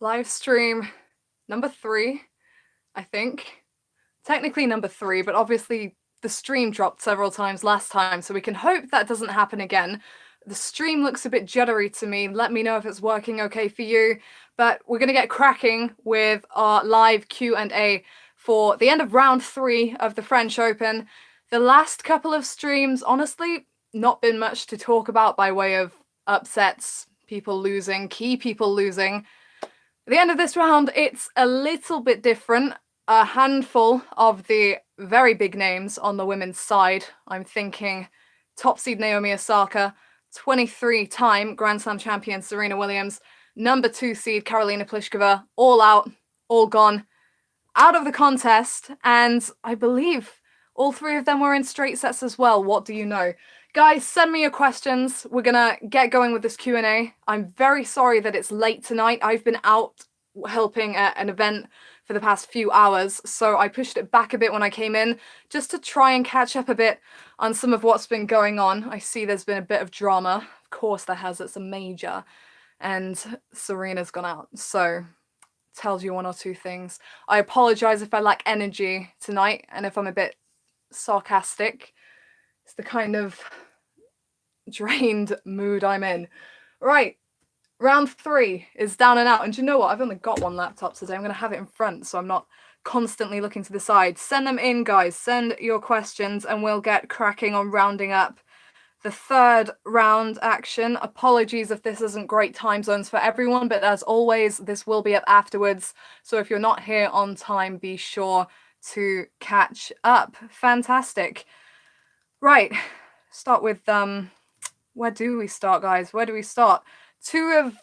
Live stream number 3, I think. Technically number 3, but obviously the stream dropped several times last time, so we can hope that doesn't happen again. The stream looks a bit jittery to me. Let me know if it's working okay for you. But we're going to get cracking with our live Q&A for the end of round 3 of the French Open. The last couple of streams, honestly, not been much to talk about by way of upsets, people losing, key people losing. At the end of this round, it's a little bit different. A handful of the very big names on the women's side. I'm thinking top seed Naomi Osaka, 23-time Grand Slam champion Serena Williams, number 2 seed Karolina Pliskova, all out, all gone, out of the contest, and I believe all 3 of them were in straight sets as well. What do you know? Guys, send me your questions. We're gonna get going with this Q&A. I'm very sorry that it's late tonight. I've been out helping at an event for the past few hours, so I pushed it back a bit when I came in, just to try and catch up a bit on some of what's been going on. I see there's been a bit of drama. Of course there has, it's a major. And Serena's gone out, so tells you one or two things. I apologize if I lack energy tonight, and if I'm a bit sarcastic. It's the kind of drained mood I'm in. Right, round 3 is down and out. And do you know what? I've only got one laptop today. I'm going to have it in front so I'm not constantly looking to the side. Send them in, guys. Send your questions and we'll get cracking on rounding up the 3rd round action. Apologies if this isn't great time zones for everyone, but as always, this will be up afterwards. So if you're not here on time, be sure to catch up. Fantastic. Right, start with, where do we start, guys? Where do we start? Two of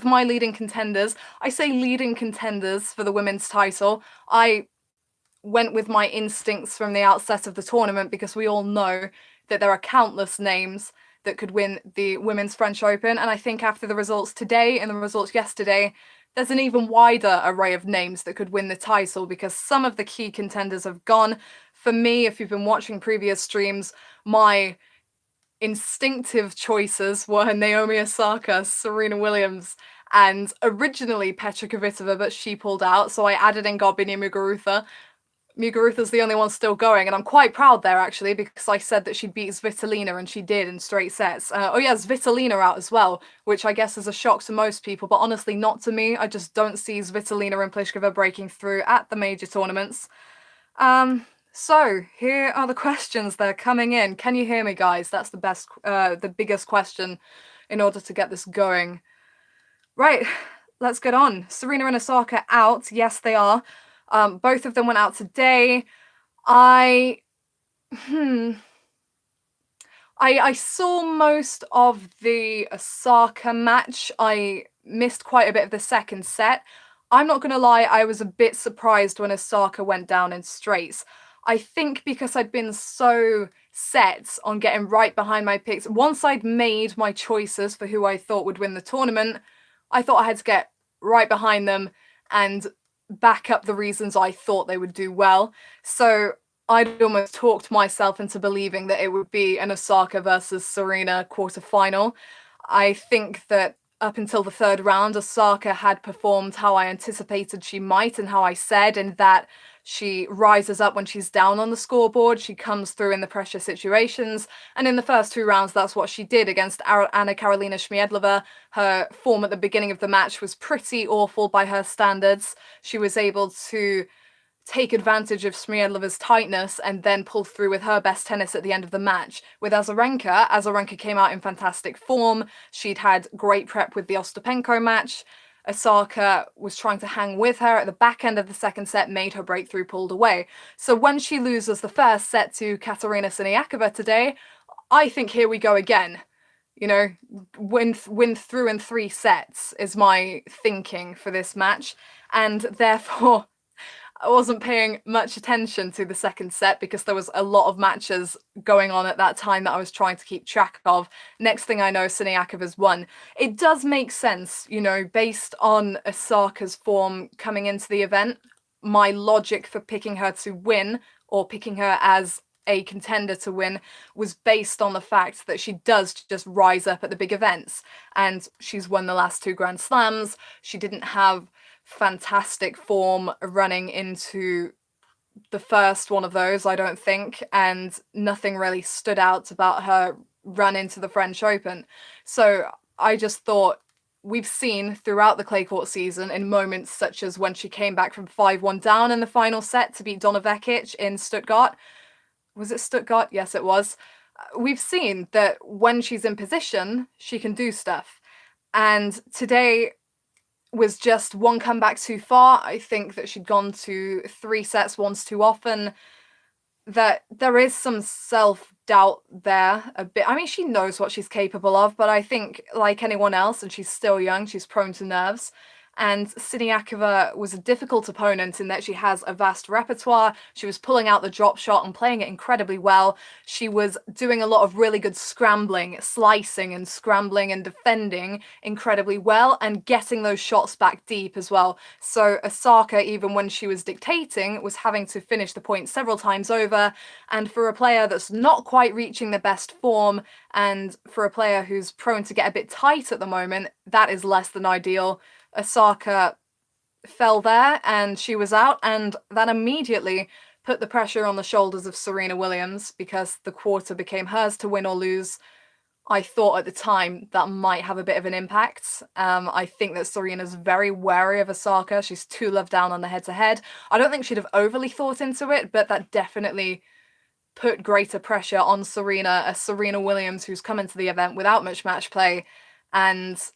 my leading contenders. I say leading contenders for the women's title. I went with my instincts from the outset of the tournament because we all know that there are countless names that could win the Women's French Open. And I think after the results today and the results yesterday, there's an even wider array of names that could win the title because some of the key contenders have gone. For me, if you've been watching previous streams, my instinctive choices were Naomi Osaka, Serena Williams, and originally Petra Kvitova, but she pulled out, so I added in Garbiñe Muguruza. Muguruza's the only one still going, and I'm quite proud there, actually, because I said that she'd beat Svitolina, and she did in straight sets. Oh yeah, Svitolina out as well, which I guess is a shock to most people, but honestly not to me. I just don't see Svitolina and Pliskova breaking through at the major tournaments. So here are the questions that are coming in. Can you hear me, guys? That's the biggest question in order to get this going. Right, let's get on. Serena and Osaka out. Yes, they are. Both of them went out today. I saw most of the Osaka match. I missed quite a bit of the second set. I'm not going to lie, I was a bit surprised when Osaka went down in straights. I think because I'd been so set on getting right behind my picks. Once I'd made my choices for who I thought would win the tournament, I thought I had to get right behind them and back up the reasons I thought they would do well. So I'd almost talked myself into believing that it would be an Osaka versus Serena quarterfinal. I think that up until the 3rd round, Osaka had performed how I anticipated she might and how I said, in that she rises up when she's down on the scoreboard. She comes through in the pressure situations. And in the first 2 rounds, that's what she did against Anna Karolina Shmiedlova. Her form at the beginning of the match was pretty awful by her standards. She was able to take advantage of Shmiedlova's tightness and then pull through with her best tennis at the end of the match. With Azarenka came out in fantastic form. She'd had great prep with the Ostapenko match. Osaka was trying to hang with her at the back end of the second set, made her breakthrough, pulled away. So when she loses the first set to Katerina Siniakova today, I think here we go again. You know, win through in 3 sets is my thinking for this match. And therefore, I wasn't paying much attention to the second set because there was a lot of matches going on at that time that I was trying to keep track of. Next thing I know, Siniakova's won. It does make sense, you know, based on Osaka's form coming into the event. My logic for picking her to win, or picking her as a contender to win was based on the fact that she does just rise up at the big events. And she's won the last 2 Grand Slams. She didn't have fantastic form running into the first one of those, I don't think, and nothing really stood out about her run into the French Open. So I just thought, we've seen throughout the clay court season in moments such as when she came back from 5-1 down in the final set to beat Donna Vekic in Stuttgart. Was it Stuttgart? Yes, it was. We've seen that when she's in position, she can do stuff. And today was just one comeback too far. I think that she'd gone to 3 sets once too often. That there is some self-doubt there a bit. I mean, she knows what she's capable of, but I think, like anyone else, and she's still young, she's prone to nerves. And Siniakova was a difficult opponent in that she has a vast repertoire. She was pulling out the drop shot and playing it incredibly well. She was doing a lot of really good scrambling, slicing and scrambling and defending incredibly well, and getting those shots back deep as well. So Osaka, even when she was dictating, was having to finish the point several times over. And for a player that's not quite reaching the best form, and for a player who's prone to get a bit tight at the moment, that is less than ideal. Osaka fell there and she was out, and that immediately put the pressure on the shoulders of Serena Williams because the quarter became hers to win or lose. I thought at the time that might have a bit of an impact. I think that Serena's very wary of Osaka. She's too loved down on the head-to-head. I don't think she'd have overly thought into it, but that definitely put greater pressure on Serena, a Serena Williams who's come into the event without much match play, and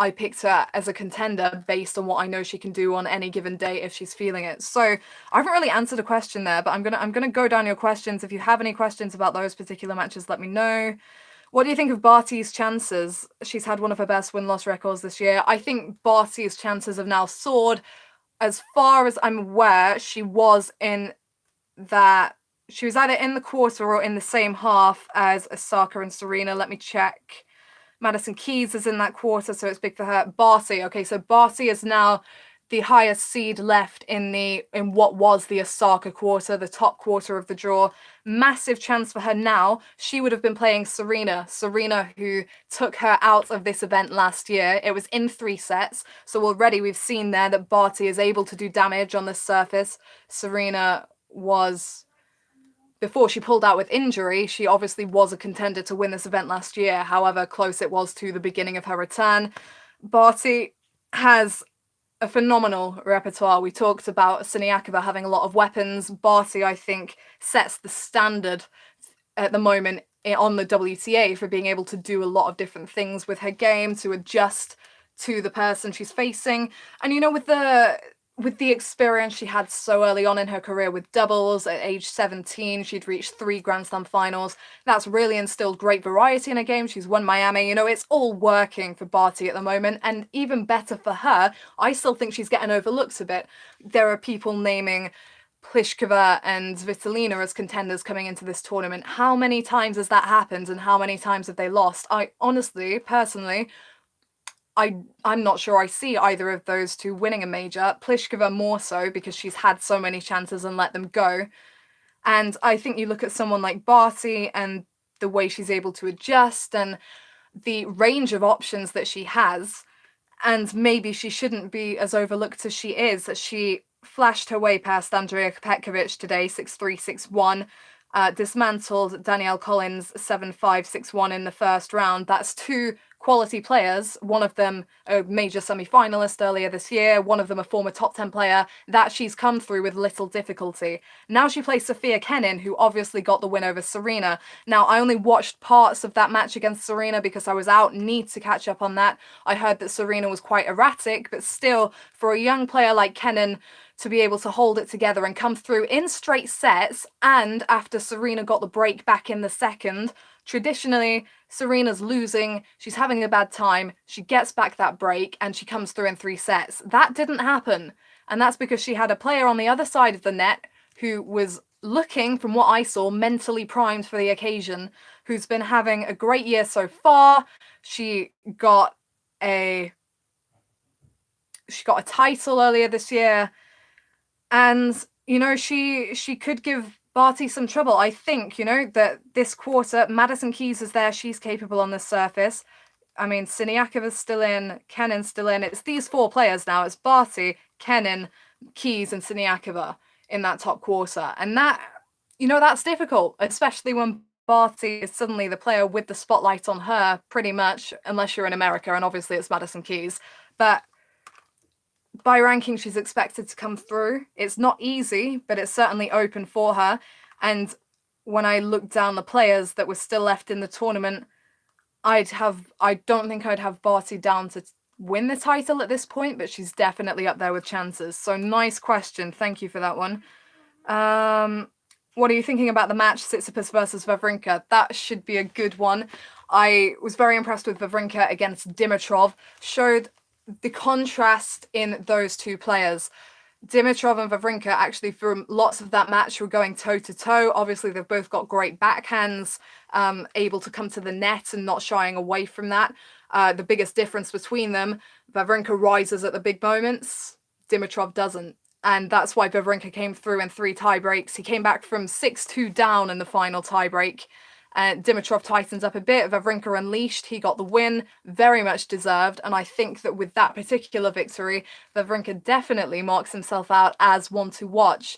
I picked her as a contender based on what I know she can do on any given day if she's feeling it. So I haven't really answered a question there, but I'm gonna go down your questions. If you have any questions about those particular matches, let me know. What do you think of Barty's chances? She's had one of her best win-loss records this year. I think Barty's chances have now soared. As far as I'm aware, she was either in the quarter or in the same half as Osaka and Serena. Let me check. Madison Keys is in that quarter, so it's big for her. Barty, okay, so Barty is now the highest seed left in what was the Osaka quarter, the top quarter of the draw. Massive chance for her now. She would have been playing Serena, who took her out of this event last year. It was in 3 sets, so already we've seen there that Barty is able to do damage on this surface. Serena was, before she pulled out with injury, she obviously was a contender to win this event last year, however close it was to the beginning of her return. Barty has a phenomenal repertoire. We talked about Siniakova having a lot of weapons. Barty, I think, sets the standard at the moment on the WTA for being able to do a lot of different things with her game, to adjust to the person she's facing. And, you know, with the experience she had so early on in her career with doubles, at age 17, she'd reached 3 Grand Slam finals. That's really instilled great variety in her game. She's won Miami. You know, it's all working for Barty at the moment. And even better for her, I still think she's getting overlooked a bit. There are people naming Pliskova and Svitolina as contenders coming into this tournament. How many times has that happened, and how many times have they lost? I honestly, personally, I'm not sure I see either of those two winning a major. Pliskova more so because she's had so many chances and let them go. And I think you look at someone like Barty and the way she's able to adjust and the range of options that she has, and maybe she shouldn't be as overlooked as she is. She flashed her way past Andrea Petkovic today, 6-3, 6-1. Dismantled Danielle Collins 7-5, 6-1 in the first round. That's 2 quality players, one of them a major semi-finalist earlier this year, one of them a former top 10 player, that she's come through with little difficulty. Now she plays Sofia Kenin, who obviously got the win over Serena. Now, I only watched parts of that match against Serena because I was out, need to catch up on that. I heard that Serena was quite erratic, but still, for a young player like Kenin to be able to hold it together and come through in straight sets, and after Serena got the break back in the second, traditionally, Serena's losing, she's having a bad time, she gets back that break, and she comes through in 3 sets. That didn't happen, and that's because she had a player on the other side of the net who was looking, from what I saw, mentally primed for the occasion, who's been having a great year so far. She got a title earlier this year, and, you know, she could give Barty some trouble. I think, that this quarter, Madison Keys is there. She's capable on the surface. I mean, Siniakova's still in, Kenin's still in. It's these 4 players now. It's Barty, Kenin, Keys, and Siniakova in that top quarter. And that's difficult, especially when Barty is suddenly the player with the spotlight on her, pretty much, unless you're in America, and obviously it's Madison Keys. But by ranking, she's expected to come through. It's not easy, but it's certainly open for her. And when I look down the players that were still left in the tournament, I don't think I'd have Barty down to win the title at this point, but she's definitely up there with chances. So nice question. Thank you for that one. What are you thinking about the match, Tsitsipas versus Wawrinka? That should be a good one. I was very impressed with Wawrinka against Dimitrov. Showed the contrast in those 2 players. Dimitrov and Wawrinka actually for lots of that match were going toe-to-toe. Obviously, they've both got great backhands, able to come to the net and not shying away from that. The biggest difference between them, Wawrinka rises at the big moments, Dimitrov doesn't. And that's why Wawrinka came through in 3 tie breaks. He came back from 6-2 down in the final tie break. Dimitrov tightens up a bit. Wawrinka unleashed. He got the win. Very much deserved. And I think that with that particular victory, Wawrinka definitely marks himself out as one to watch.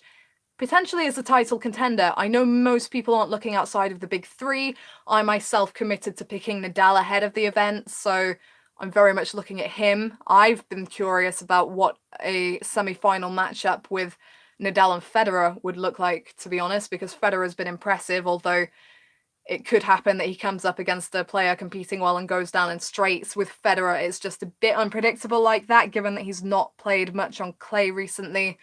Potentially as a title contender. I know most people aren't looking outside of the big 3. I myself committed to picking Nadal ahead of the event. So I'm very much looking at him. I've been curious about what a semi-final matchup with Nadal and Federer would look like, to be honest, because Federer's been impressive, although it could happen that he comes up against a player competing well and goes down in straights. With Federer, it's just a bit unpredictable like that, given that he's not played much on clay recently.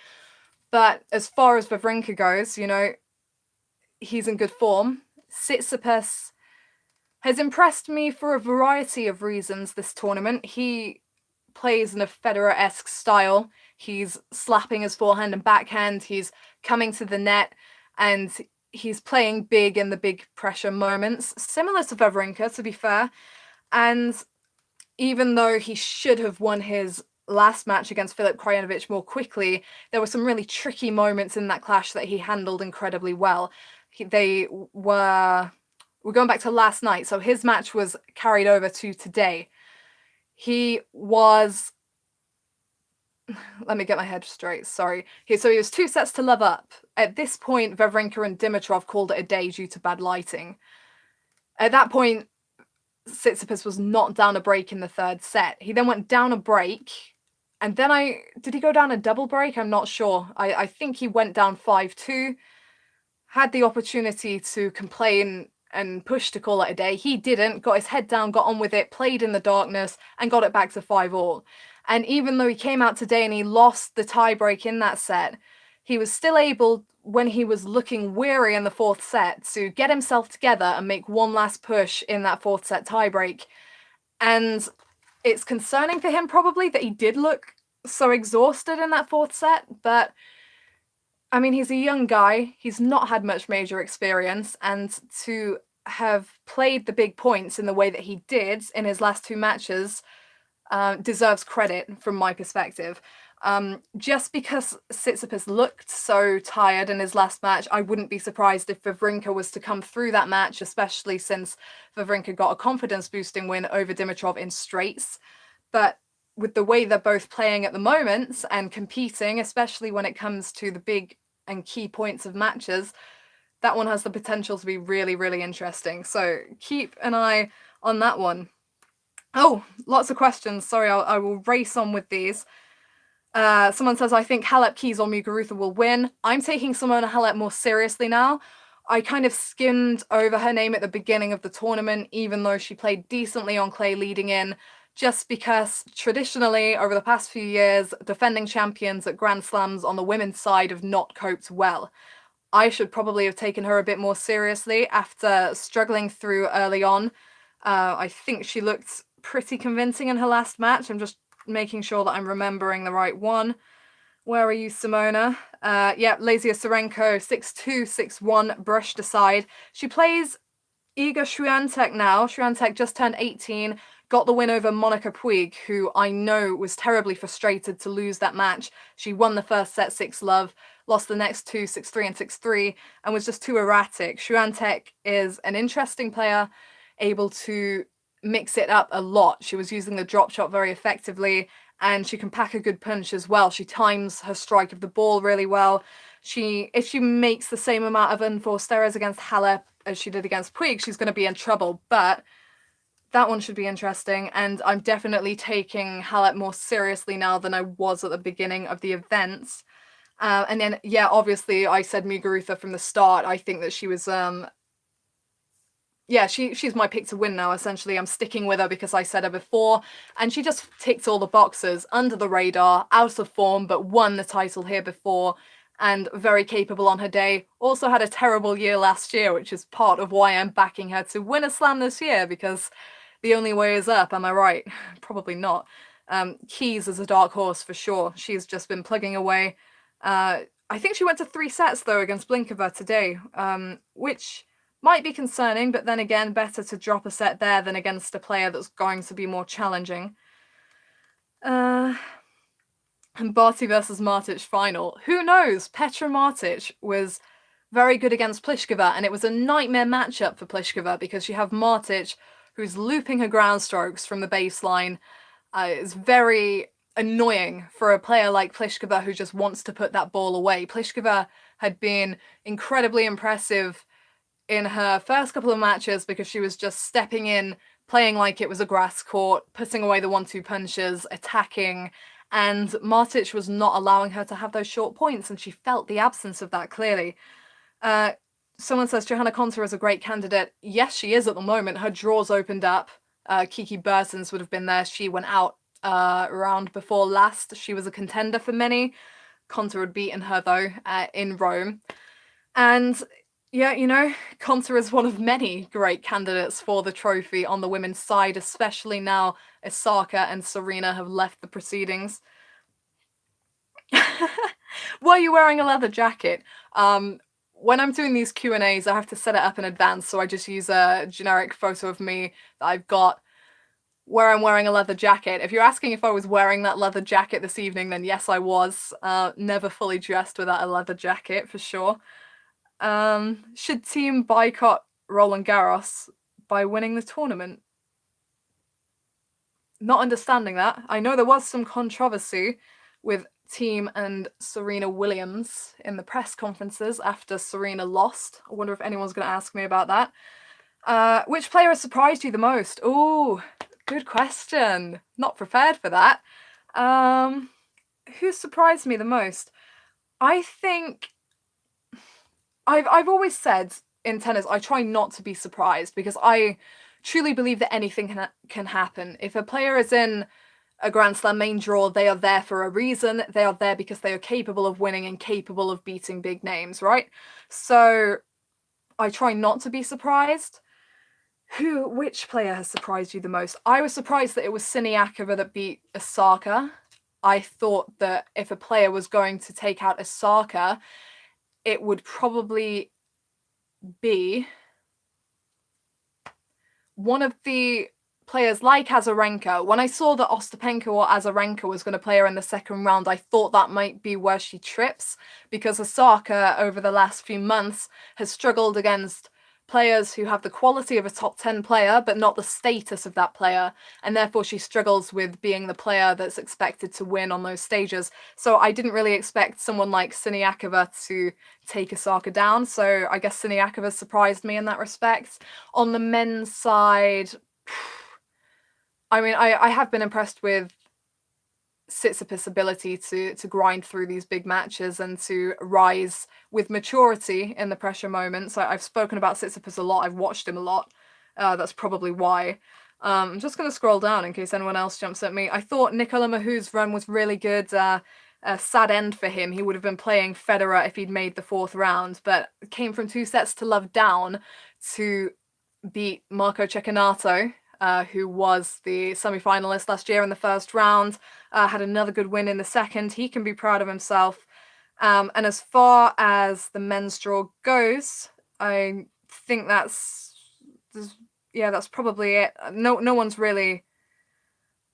But as far as Wawrinka goes, he's in good form. Tsitsipas has impressed me for a variety of reasons this tournament. He plays in a Federer-esque style. He's slapping his forehand and backhand. He's coming to the net, and he's playing big in the big pressure moments, similar to Wawrinka, to be fair. And even though he should have won his last match against Filip Krajinovic more quickly, there were some really tricky moments in that clash that he handled incredibly well. We're going back to last night, so his match was carried over to today. He was... Let me get my head straight, sorry. So he was 2 sets to love up. At this point, Wawrinka and Dimitrov called it a day due to bad lighting. At that point, Tsitsipas was not down a break in the 3rd set. He then went down a break, and then did he go down a double break? I'm not sure. I think he went down 5-2, had the opportunity to complain and push to call it a day. He didn't, got his head down, got on with it, played in the darkness, and got it back to 5-all. And even though he came out today and he lost the tiebreak in that set, he was still able, when he was looking weary in the 4th set, to get himself together and make one last push in that 4th set tiebreak. And it's concerning for him probably that he did look so exhausted in that 4th set, but I mean, he's a young guy. He's not had much major experience, and to have played the big points in the way that he did in his last 2 matches deserves credit from my perspective. Just because Tsitsipas looked so tired in his last match, I wouldn't be surprised if Wawrinka was to come through that match, especially since Wawrinka got a confidence-boosting win over Dimitrov in straights. But with the way they're both playing at the moment and competing, especially when it comes to the big and key points of matches, that one has the potential to be really, really interesting. So keep an eye on that one. Oh, lots of questions. Sorry, I will race on with these. Someone says, I think Halep, Keys or Muguruza will win. I'm taking Simona Halep more seriously now. I kind of skimmed over her name at the beginning of the tournament, even though she played decently on clay leading in, just because traditionally, over the past few years, defending champions at Grand Slams on the women's side have not coped well. I should probably have taken her a bit more seriously after struggling through early on. I think she looked pretty convincing in her last match. I'm just making sure that I'm remembering the right one. Where are you, Simona? Yeah, Lazia Serenko, 6-2, 6-1, brushed aside. She plays Iga Swiatek now. Swiatek just turned 18, got the win over Monica Puig, who I know was terribly frustrated to lose that match. She won the first set 6-love, lost the next two 6-3 and 6-3, and was just too erratic. Swiatek is an interesting player, able to mix it up a lot. She was using the drop shot very effectively, and she can pack a good punch as well. She times her strike of the ball really well. If she makes the same amount of unforced errors against Halle as she did against Puig, she's going to be in trouble. But that one should be interesting, and I'm definitely taking Halle more seriously now than I was at the beginning of the events. And then, yeah, obviously, I said Muguruza from the start. I think that she was, yeah, she's my pick to win now, essentially. I'm sticking with her because I said her before, and she just ticked all the boxes. Under the radar, out of form, but won the title here before, and very capable on her day. Also had a terrible year last year, which is part of why I'm backing her to win a slam this year, because the only way is up, am I right? Probably not. Keys is a dark horse for sure. She's just been plugging away. I think she went to 3 sets, though, against Blinkova today, which might be concerning, but then again, better to drop a set there than against a player that's going to be more challenging. And Barty versus Martic final. Who knows? Petra Martic was very good against Pliskova, and it was a nightmare matchup for Pliskova because you have Martic, who's looping her ground strokes from the baseline. It's very annoying for a player like Pliskova who just wants to put that ball away. Pliskova had been incredibly impressive in her first couple of matches because she was just stepping in, playing like it was a grass court, putting away the 1-2 punches, attacking, and Martic was not allowing her to have those short points, and she felt the absence of that clearly. Someone says Johanna Konta is a great candidate. Yes, she is at the moment. Her draws opened up. Kiki Bertens would have been there. She went out round before last. She was a contender for many. Konta had beaten her, though, in Rome. And yeah, you know, Konta is one of many great candidates for the trophy on the women's side, especially now Osaka and Serena have left the proceedings. Why are you wearing a leather jacket? When I'm doing these Q&As, I have to set it up in advance, so I just use a generic photo of me that I've got where I'm wearing a leather jacket. If you're asking if I was wearing that leather jacket this evening, then yes, I was. Never fully dressed without a leather jacket, for sure. Should team boycott Roland Garros by winning the tournament? Not understanding that. I know there was some controversy with Team and Serena Williams in the press conferences after Serena lost. I wonder if anyone's going to ask me about that. Which player has surprised you the most? Ooh, good question. Not prepared for that. Who surprised me the most? I think I've always said in tennis, I try not to be surprised because I truly believe that anything can happen. If a player is in a Grand Slam main draw, they are there for a reason. They are there because they are capable of winning and capable of beating big names, right? So I try not to be surprised. Which player has surprised you the most? I was surprised that it was Siniakova that beat Osaka. I thought that if a player was going to take out Osaka, it would probably be one of the players like Azarenka. When I saw that Ostapenko or Azarenka was going to play her in the second round, I thought that might be where she trips, because Osaka over the last few months has struggled against players who have the quality of a top 10 player but not the status of that player, and therefore she struggles with being the player that's expected to win on those stages. So I didn't really expect someone like Siniakova to take Osaka down, so I guess Siniakova surprised me in that respect. On the men's side, I mean, I have been impressed with Tsitsipas' ability to grind through these big matches and to rise with maturity in the pressure moments. I've spoken about Tsitsipas a lot. I've watched him a lot. That's probably why. I'm just going to scroll down in case anyone else jumps at me. I thought Nicola Mahut's run was really good. A sad end for him. He would have been playing Federer if he'd made the 4th round, but came from 2 sets to love down to beat Marco Cecchinato, who was the semi-finalist last year in the first round, had another good win in the second. He can be proud of himself. And as far as the men's draw goes, I think that's probably it. No one's really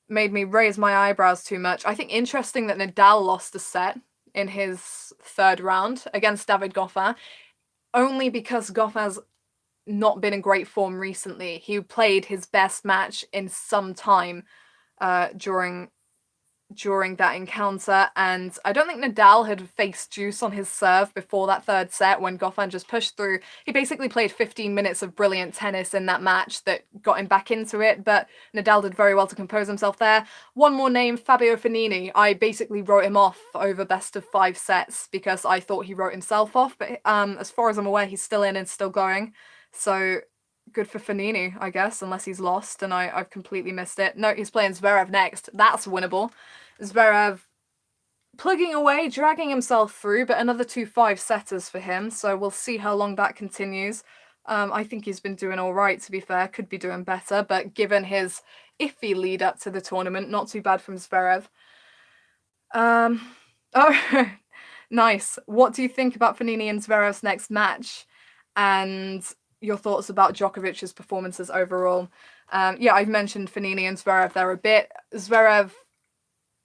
made me raise my eyebrows too much. I think interesting that Nadal lost a set in his third round against David Goffin, only because Goffin's not been in great form recently. He played his best match in some time during that encounter, and I don't think Nadal had faced juice on his serve before that third set when Goffin just pushed through. He basically played 15 minutes of brilliant tennis in that match that got him back into it, but Nadal did very well to compose himself there. One more name, Fabio Fognini. I basically wrote him off over best of 5 sets because I thought he wrote himself off, but as far as I'm aware, he's still in and still going. So good for Fognini, I guess, unless he's lost and I've completely missed it. No, he's playing Zverev next. That's winnable. Zverev plugging away, dragging himself through, but another 2 5-setters for him, so we'll see how long that continues. I think he's been doing all right, to be fair. Could be doing better, but given his iffy lead up to the tournament, not too bad from Zverev. Oh, nice. What do you think about Fognini and Zverev's next match? And your thoughts about Djokovic's performances overall? Yeah, I've mentioned Fognini and Zverev there a bit. Zverev,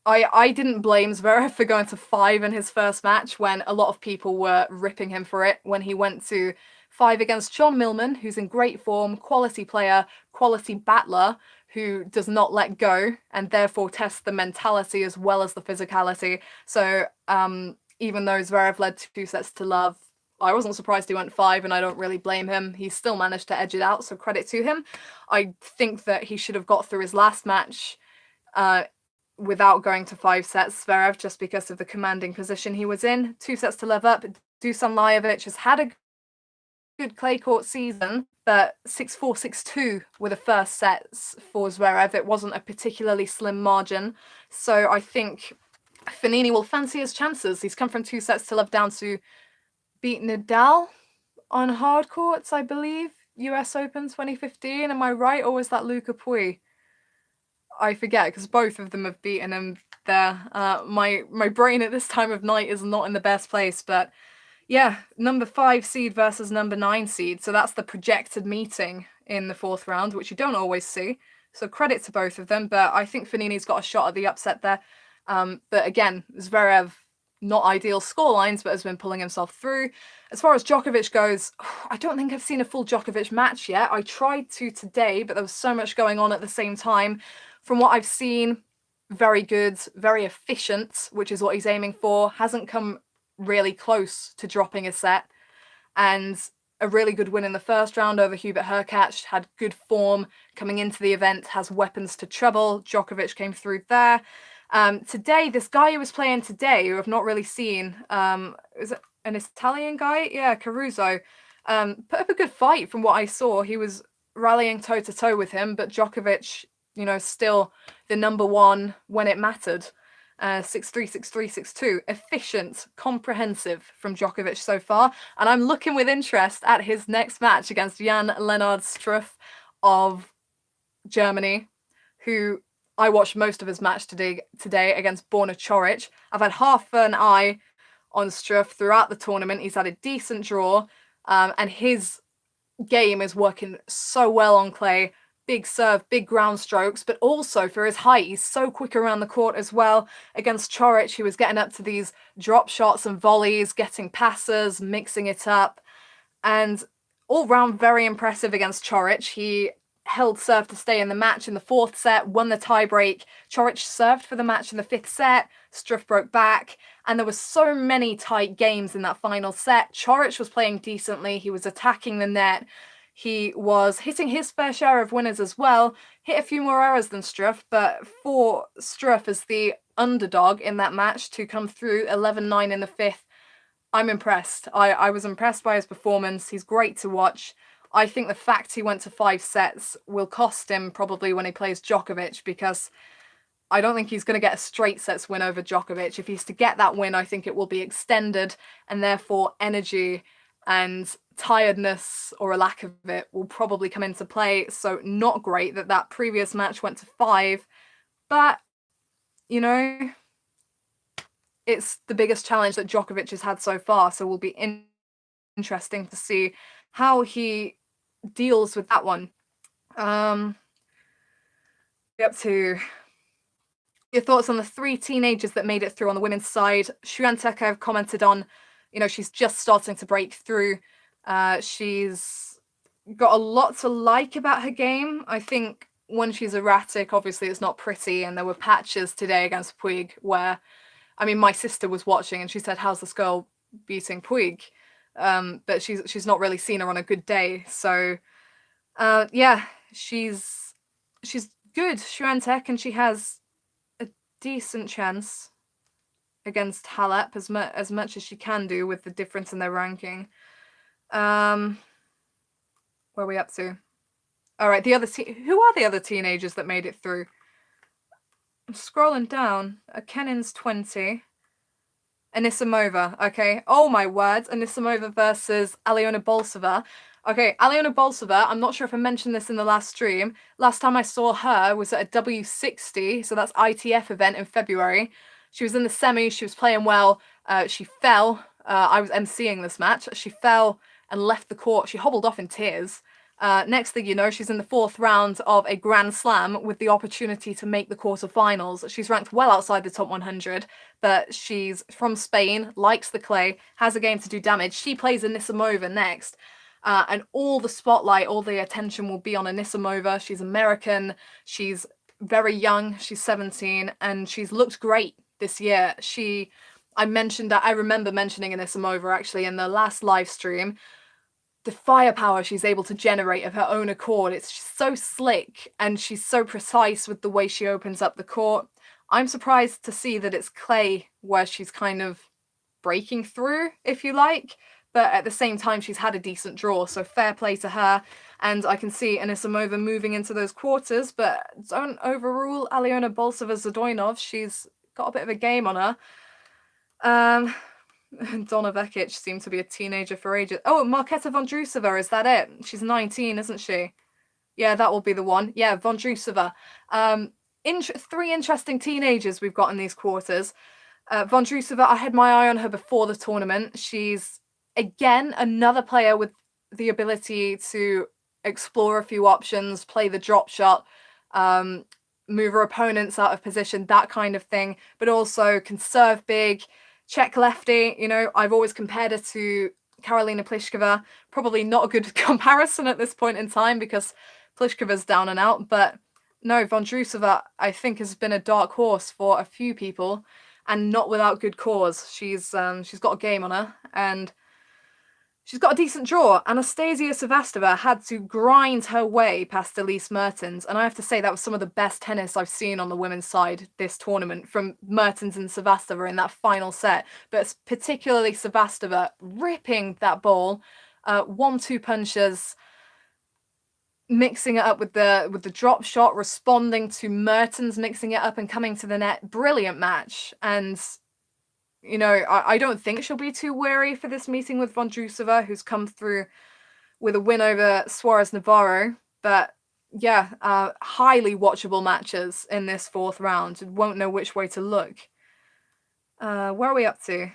I didn't blame Zverev for going to 5 in his first match when a lot of people were ripping him for it when he went to 5 against John Millman, who's in great form, quality player, quality battler, who does not let go and therefore tests the mentality as well as the physicality. So even though Zverev led 2 sets to love, I wasn't surprised he went 5, and I don't really blame him. He still managed to edge it out, so credit to him. I think that he should have got through his last match without going to 5 sets, Zverev, just because of the commanding position he was in. 2 sets to love up. Dusan Lajovic has had a good clay court season, but 6-4, 6-2 were the first sets for Zverev. It wasn't a particularly slim margin, so I think Fognini will fancy his chances. He's come from 2 sets to love down to beat Nadal on hard courts, I believe. US Open 2015, am I right? Or was that Luca Pui? I forget, because both of them have beaten him there. My brain at this time of night is not in the best place, but yeah, number 5 seed versus number 9 seed. So that's the projected meeting in the 4th round, which you don't always see. So credit to both of them, but I think Fognini's got a shot at the upset there. But again, Zverev, not ideal scorelines, but has been pulling himself through. As far as Djokovic goes, I don't think I've seen a full Djokovic match yet. I tried to today, but there was so much going on at the same time. From what I've seen, very good, very efficient, which is what he's aiming for. Hasn't come really close to dropping a set. And a really good win in the first round over Hubert Hurkacz, had good form coming into the event, has weapons to trouble. Djokovic came through there. Today, this guy who was playing today, who I've not really seen, is it an Italian guy? Yeah, Caruso. Put up a good fight from what I saw. He was rallying toe-to-toe with him, but Djokovic, still the number 1 when it mattered. 6-3, 6-3, 6-2. Efficient, comprehensive from Djokovic so far. And I'm looking with interest at his next match against Jan-Lennard Struff of Germany, who I watched most of his match today against Borna Coric. I've had half an eye on Struff throughout the tournament. He's had a decent draw, and his game is working so well on clay. Big serve, big ground strokes, but also for his height, he's so quick around the court as well. Against Coric, he was getting up to these drop shots and volleys, getting passes, mixing it up, and all round very impressive against Coric. He held serve to stay in the match in the 4th set, won the tiebreak. Coric served for the match in the 5th set. Struff broke back, and there were so many tight games in that final set. Coric was playing decently. He was attacking the net. He was hitting his fair share of winners as well. Hit a few more errors than Struff, but for Struff as the underdog in that match to come through 11-9 in the 5th, I'm impressed. I was impressed by his performance. He's great to watch. I think the fact he went to 5 sets will cost him probably when he plays Djokovic, because I don't think he's going to get a straight sets win over Djokovic. If he's to get that win, I think it will be extended, and therefore energy and tiredness, or a lack of it, will probably come into play. So not great that previous match went to 5, but it's the biggest challenge that Djokovic has had so far, so it will be interesting to see how he deals with that one. Up to your thoughts on the 3 teenagers that made it through on the women's side. Swiatek, I've commented on, she's just starting to break through. She's got a lot to like about her game. I think when she's erratic, obviously it's not pretty, and there were patches today against Puig where, my sister was watching and she said, "How's this girl beating Puig?" But she's not really seen her on a good day. So, yeah, she's good, Swiatek, and she has a decent chance against Halep as much as she can do with the difference in their ranking. Where are we up to? All right, who are the other teenagers that made it through? I'm scrolling down. Kenin's 20. Anisimova. Okay. Oh my word. Anisimova versus Aliona Bolsova. Okay, Aliona Bolsova, I'm not sure if I mentioned this in the last stream. Last time I saw her was at a W60, so that's ITF event in February. She was in the semis, she was playing well. She fell. I was emceeing this match. She fell and left the court. She hobbled off in tears. Next thing you know, she's in the 4th round of a Grand Slam with the opportunity to make the quarterfinals. She's ranked well outside the top 100, but she's from Spain, likes the clay, has a game to do damage. She plays Anisimova next. And all the spotlight, all the attention will be on Anisimova. She's American. She's very young. She's 17, and she's looked great this year. I remember mentioning Anisimova actually in the last live stream. The firepower she's able to generate of her own accord. It's so slick, and she's so precise with the way she opens up the court. I'm surprised to see that it's clay where she's kind of breaking through, if you like. But at the same time, she's had a decent draw, so fair play to her. And I can see Anisimova moving into those quarters, but don't overrule Aliona Bolsova-Zadoinov. She's got a bit of a game on her. Donna Vekic seemed to be a teenager for ages. Oh, Marketa Vondrousova, is that it? She's 19, isn't she? Yeah, that will be the one. Yeah, Vondrousova. 3 interesting teenagers we've got in these quarters. Vondrousova, I had my eye on her before the tournament. She's, again, another player with the ability to explore a few options, play the drop shot, move her opponents out of position, that kind of thing, but also can serve big, check lefty. I've always compared her to Karolina Pliskova. Probably not a good comparison at this point in time because Pliskova's down and out, but no, Vondrousova, I think, has been a dark horse for a few people, and not without good cause. She's got a game on her, and she's got a decent draw. Anastasia Sevastova had to grind her way past Elise Mertens, and I have to say that was some of the best tennis I've seen on the women's side this tournament, from Mertens and Sevastova in that final set. But particularly Sevastova ripping that ball, 1-2 punches, mixing it up with the drop shot, responding to Mertens mixing it up and coming to the net. Brilliant match. And I don't think she'll be too wary for this meeting with Vondrousova, who's come through with a win over Suarez Navarro. But yeah, highly watchable matches in this 4th round. Won't know which way to look. Where are we up to?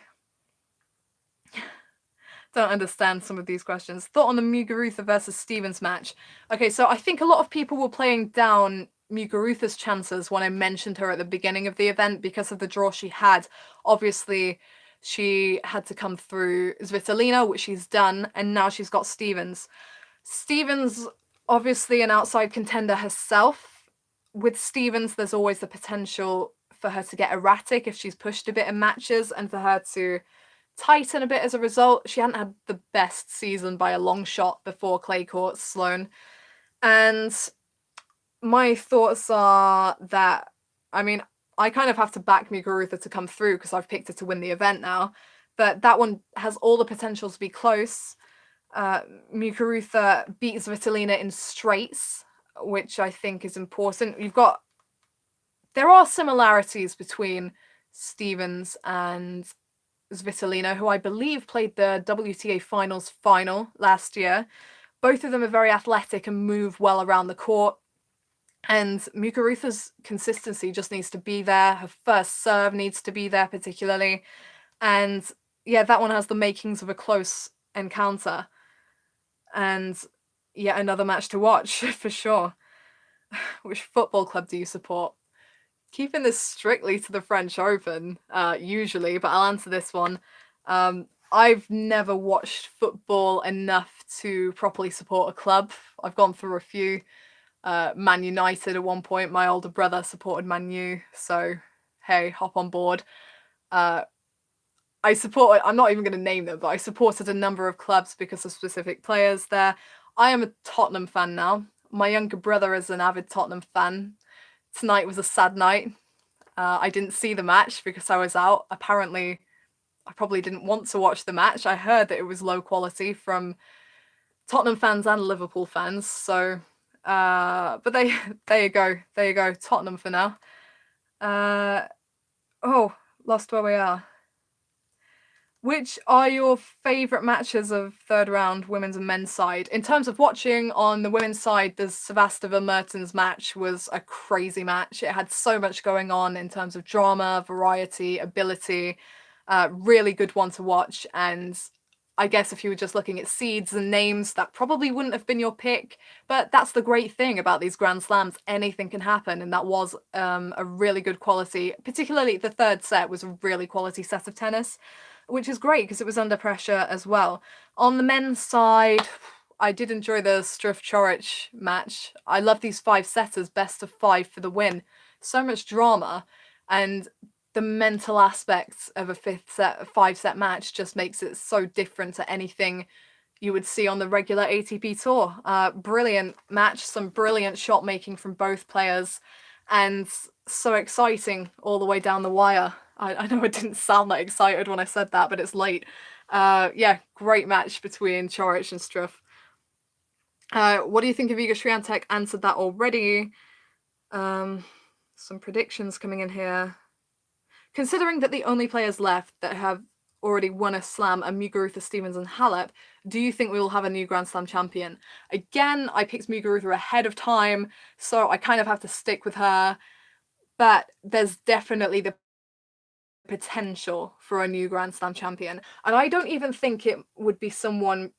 Don't understand some of these questions. Thought on the Muguruza versus Stevens match. Okay, so I think a lot of people were playing down Muguruza's chances when I mentioned her at the beginning of the event because of the draw she had. Obviously, she had to come through Svitolina, which she's done, and now she's got Stevens. Stevens, obviously an outside contender herself. With Stevens, there's always the potential for her to get erratic if she's pushed a bit in matches, and for her to tighten a bit as a result. She hadn't had the best season by a long shot before clay courts, Sloane. And my thoughts are that, I kind of have to back Muguruza to come through because I've picked her to win the event now. But that one has all the potential to be close. Muguruza beat Svitolina in straights, which I think is important. There are similarities between Stevens and Svitolina, who I believe played the WTA finals final last year. Both of them are very athletic and move well around the court. And Muguruza's consistency just needs to be there. Her first serve needs to be there particularly. And yeah, that one has the makings of a close encounter. And yeah, another match to watch for sure. Which football club do you support? keeping this strictly to the French Open, usually, but I'll answer this one. I've never watched football enough to properly support a club. I've gone through a few. Man United at one point. My older brother supported Man U, so hey, hop on board. I'm not even going to name them, but I supported a number of clubs because of specific players there. I am a Tottenham fan now. My younger brother is an avid Tottenham fan. Tonight was a sad night. I didn't see the match because I was out. Apparently, I probably didn't want to watch the match. I heard that it was low quality from Tottenham fans and Liverpool fans. So, but there you go, Tottenham for now. Lost where we are. Which are your favourite matches of third round women's and men's side? In terms of watching, on the women's side, the Sevastova Mertens match was a crazy match. It had so much going on in terms of drama, variety, ability. Really good one to watch. And I guess if you were just looking at seeds and names, that probably wouldn't have been your pick. But that's the great thing about these Grand Slams. Anything can happen. And that was a really good quality. Particularly the third set was a really quality set of tennis, which is great because it was under pressure as well. On the men's side, I did enjoy the Struff-Chorich match. I love these 5-setters, best of 5 for the win. So much drama, and the mental aspects of a 5-set match just makes it so different to anything you would see on the regular ATP tour. Brilliant match, some brilliant shot making from both players, and so exciting all the way down the wire. I know I didn't sound that excited when I said that, but it's late. Yeah, great match between Chorich and Struff. What do you think of Iga Swiatek? Answered that already. Some predictions coming in here. Considering that the only players left that have already won a slam are Muguruza, Stevens and Halep, do you think we will have a new Grand Slam champion? Again, I picked Muguruza ahead of time, so I kind of have to stick with her. But there's definitely the potential for a new Grand Slam champion. And I don't even think it would be someone...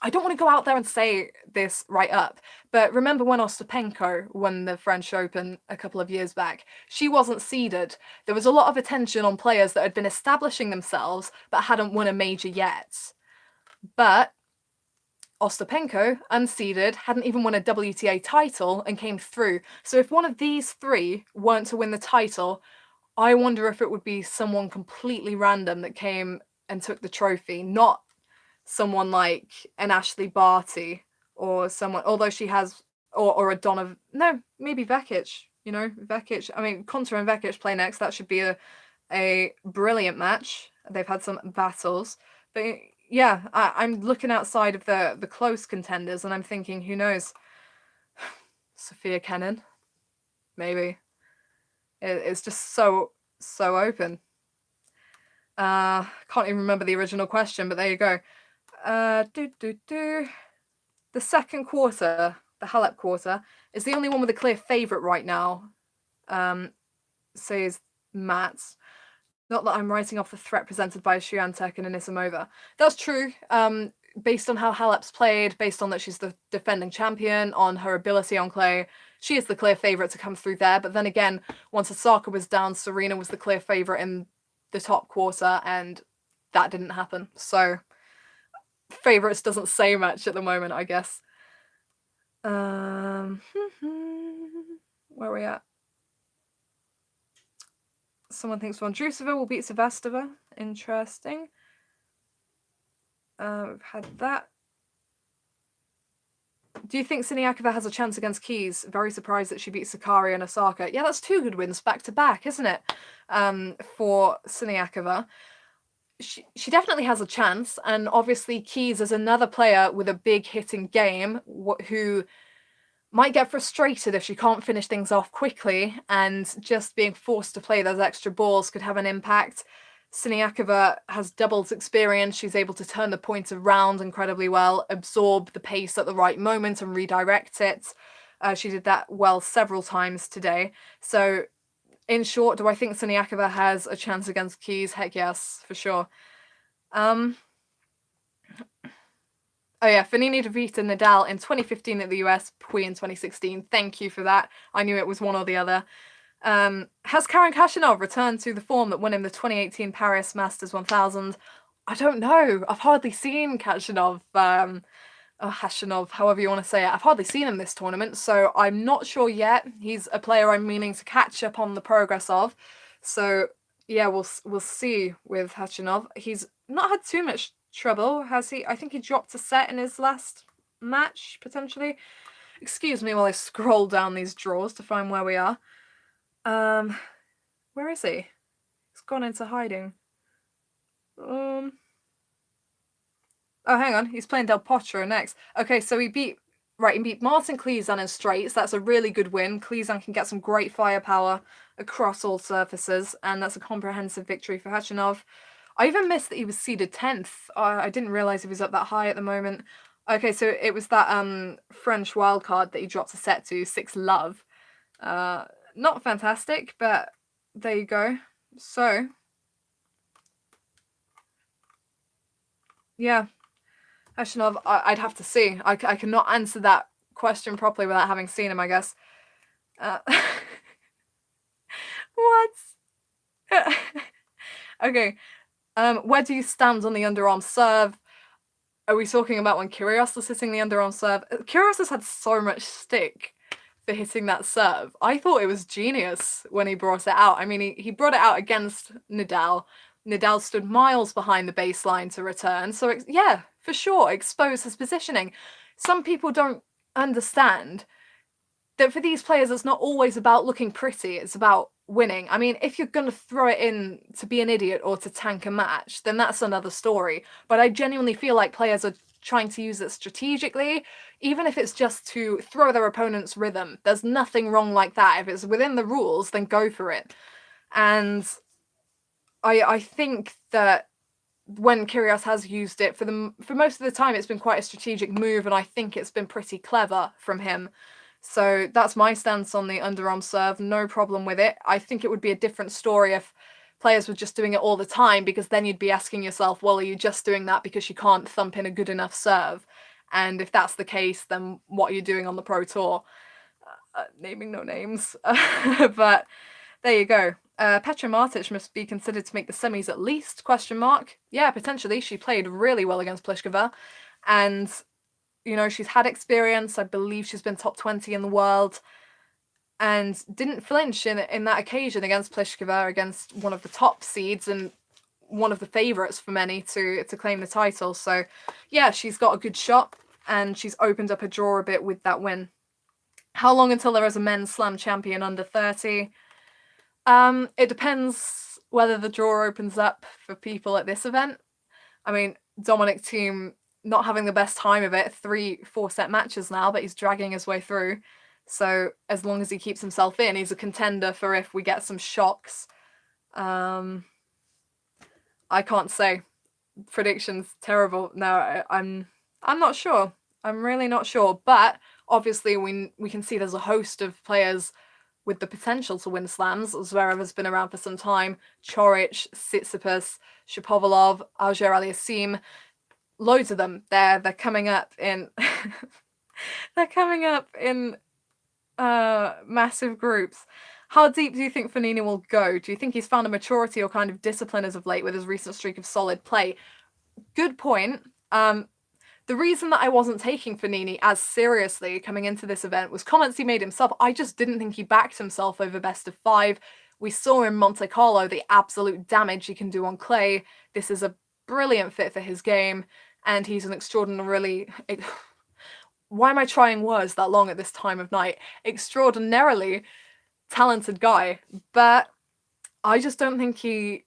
I don't want to go out there and say this right up, but remember when Ostapenko won the French Open a couple of years back? She wasn't seeded. There was a lot of attention on players that had been establishing themselves but hadn't won a major yet. But Ostapenko, unseeded, hadn't even won a WTA title and came through. So if one of these three weren't to win the title, I wonder if it would be someone completely random that came and took the trophy, not someone like an Ashley Barty or someone, although she has, or a Donovan, no, maybe Vekic, Vekic. I mean, Konta and Vekic play next. That should be a brilliant match. They've had some battles. But yeah, I'm looking outside of the close contenders and I'm thinking, who knows? Sophia Kenin, maybe. It's just so open. Can't even remember the original question, but there you go. The second quarter, the Halep quarter, is the only one with a clear favourite right now, says Matt. Not that I'm writing off the threat presented by Swiatek and Anisimova. That's true. Based on how Halep's played, based on that she's the defending champion, on her ability on clay, she is the clear favourite to come through there. But then again, once Osaka was down, Serena was the clear favourite in the top quarter, and that didn't happen. So favourites doesn't say much at the moment, I guess. Where are we at? Someone thinks Vondrousova will beat Sevastova. Interesting. We've had that. Do you think Siniakova has a chance against Keys? Very surprised that she beat Sakkari and Osaka. Yeah, that's 2 good wins back to back, isn't it? For Siniakova. She definitely has a chance, and obviously Keys is another player with a big hitting game who might get frustrated if she can't finish things off quickly, and just being forced to play those extra balls could have an impact. Siniakova has doubles experience. She's able to turn the points around incredibly well, absorb the pace at the right moment and redirect it. She did that well several times today. So in short, do I think Siniakova has a chance against Keys? Heck yes, for sure. Oh yeah, Fognini defeated Nadal in 2015 at the US, Pui in 2016. Thank you for that. I knew it was one or the other. Has Karen Khachanov returned to the form that won him the 2018 Paris Masters 1000? I don't know. I've hardly seen Khachanov, or Khachanov, however you want to say it. I've hardly seen him this tournament, so I'm not sure yet. He's a player I'm meaning to catch up on the progress of. So yeah, we'll see with Khachanov. He's not had too much trouble, has he? I think he dropped a set in his last match, potentially. Excuse me while I scroll down these drawers to find where we are. Where is he? He's gone into hiding. Oh, hang on. He's playing Del Potro next. Okay, so he beat Martin Klizan in straights. That's a really good win. Klizan can get some great firepower across all surfaces, and that's a comprehensive victory for Khachanov. I even missed that he was seeded 10th. I didn't realise he was up that high at the moment. Okay, so it was that French wildcard that he dropped a set to, 6-love. Not fantastic, but there you go. So, yeah, Khachanov, I'd have to see. I cannot answer that question properly without having seen him, I guess. What? Okay. Where do you stand on the underarm serve? Are we talking about when Kyrgios was hitting the underarm serve? Kyrgios has had so much stick for hitting that serve. I thought it was genius when he brought it out. I mean, he brought it out against Nadal. Nadal stood miles behind the baseline to return. So, yeah, for sure, expose his positioning. Some people don't understand that for these players, it's not always about looking pretty. It's about winning. I mean, if you're going to throw it in to be an idiot or to tank a match, then that's another story. But I genuinely feel like players are trying to use it strategically, even if it's just to throw their opponent's rhythm. There's nothing wrong like that. If it's within the rules, then go for it. And I think that when Kyrgios has used it, for most of the time, it's been quite a strategic move, and I think it's been pretty clever from him. So that's my stance on the underarm serve. No problem with it. I think it would be a different story if players were just doing it all the time, because then you'd be asking yourself, well, are you just doing that because you can't thump in a good enough serve? And if that's the case, then what are you doing on the Pro Tour? Naming no names. But there you go. Petra Martic must be considered to make the semis at least, question mark. Yeah, potentially. She played really well against Pliskova. And you know, she's had experience. I believe she's been top 20 in the world and didn't flinch in that occasion against Pliskova, against one of the top seeds and one of the favourites for many to claim the title. So, yeah, she's got a good shot and she's opened up a draw a bit with that win. How long until there is a men's slam champion under 30? It depends whether the draw opens up for people at this event. I mean, Dominic Thiem not having the best time of it, 3-4 set matches now, but he's dragging his way through. So as long as he keeps himself in, he's a contender for if we get some shocks. I can't say. Predictions terrible. No, I'm not sure. I'm really not sure. But obviously we can see there's a host of players with the potential to win slams. Zverev's been around for some time. Coric, Tsitsipas, Shapovalov, Auger Aliassime. Loads of them. They're coming up in massive groups. How deep do you think Fognini will go? Do you think he's found a maturity or kind of discipline as of late with his recent streak of solid play? Good point. The reason that I wasn't taking Fognini as seriously coming into this event was comments he made himself. I just didn't think he backed himself over best of 5. We saw in Monte Carlo the absolute damage he can do on clay. This is a brilliant fit for his game. And he's an extraordinarily... Why am I trying words that long at this time of night? Extraordinarily talented guy. But I just don't think he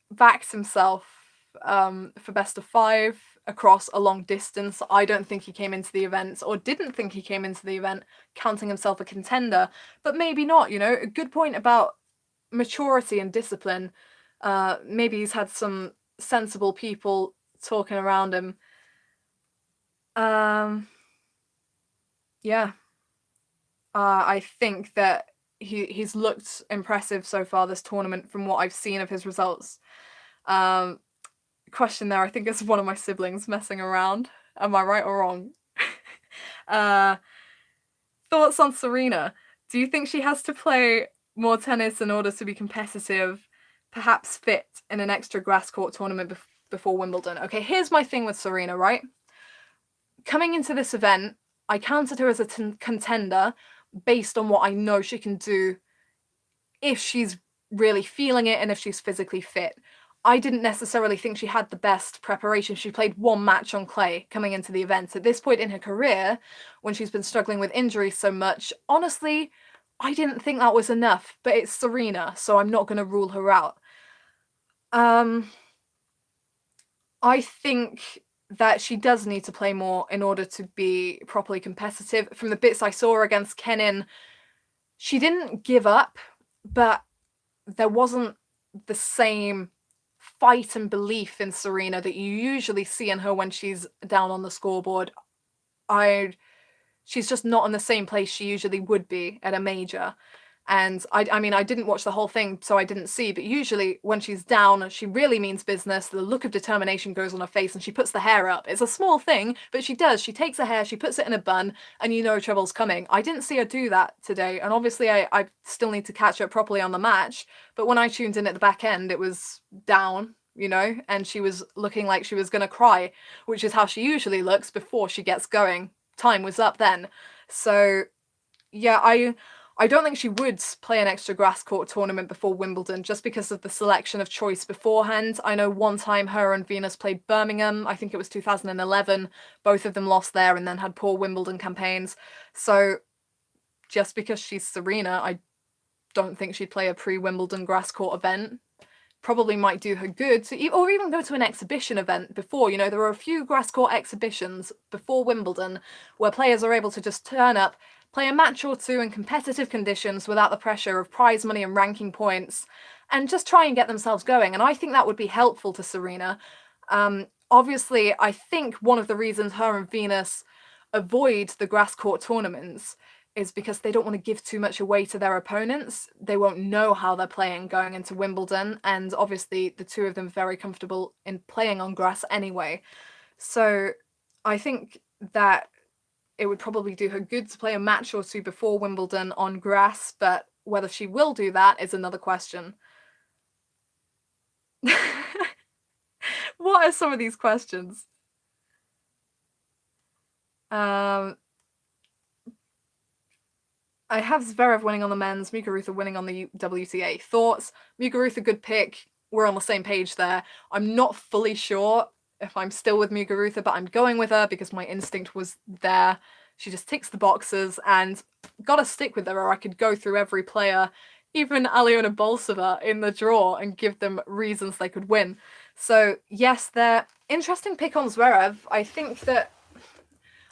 backed himself for best of 5 across a long distance. I don't think he came into the event, or didn't think he came into the event, counting himself a contender. But maybe not, you know? A good point about maturity and discipline. Maybe he's had some sensible people talking around him. Yeah. I think that he's looked impressive so far this tournament from what I've seen of his results. Question there, I think it's one of my siblings messing around. Am I right or wrong? Thoughts on Serena? Do you think she has to play more tennis in order to be competitive, perhaps fit in an extra grass court tournament before Wimbledon? Okay, here's my thing with Serena, right? Coming into this event, I counted her as a contender based on what I know she can do if she's really feeling it and if she's physically fit. I didn't necessarily think she had the best preparation. She played one match on clay coming into the event. At this point in her career, when she's been struggling with injuries so much, honestly, I didn't think that was enough. But it's Serena, so I'm not going to rule her out. I think that she does need to play more in order to be properly competitive. From the bits I saw against Kenin, she didn't give up, but there wasn't the same fight and belief in Serena that you usually see in her when she's down on the scoreboard. She's just not in the same place she usually would be at a major. And I mean, I didn't watch the whole thing, so I didn't see, but usually when she's down, she really means business. The look of determination goes on her face and she puts the hair up. It's a small thing, but she does. She takes her hair, she puts it in a bun, and you know trouble's coming. I didn't see her do that today, and obviously I still need to catch up properly on the match, but when I tuned in at the back end, it was down, you know, and she was looking like she was going to cry, which is how she usually looks before she gets going. Time was up then. So, yeah, I don't think she would play an extra grass court tournament before Wimbledon just because of the selection of choice beforehand. I know one time her and Venus played Birmingham, I think it was 2011. Both of them lost there and then had poor Wimbledon campaigns. So just because she's Serena, I don't think she'd play a pre-Wimbledon grass court event. Probably might do her good to, or even go to an exhibition event before. You know, there are a few grass court exhibitions before Wimbledon where players are able to just turn up, play a match or two in competitive conditions without the pressure of prize money and ranking points, and just try and get themselves going. And I think that would be helpful to Serena. Obviously, I think one of the reasons her and Venus avoid the grass court tournaments is because they don't want to give too much away to their opponents. They won't know how they're playing going into Wimbledon, and obviously the two of them are very comfortable in playing on grass anyway. So I think that it would probably do her good to play a match or two before Wimbledon on grass, but whether she will do that is another question. What are some of these questions? I have Zverev winning on the men's, Muguruza winning on the WTA. Thoughts? Muguruza, good pick. We're on the same page there. I'm not fully sure if I'm still with Muguruza, but I'm going with her because my instinct was there. She just ticks the boxes, and gotta stick with her or I could go through every player, even Alyona Bolsova, in the draw and give them reasons they could win. So yes, they're interesting pick on Zverev.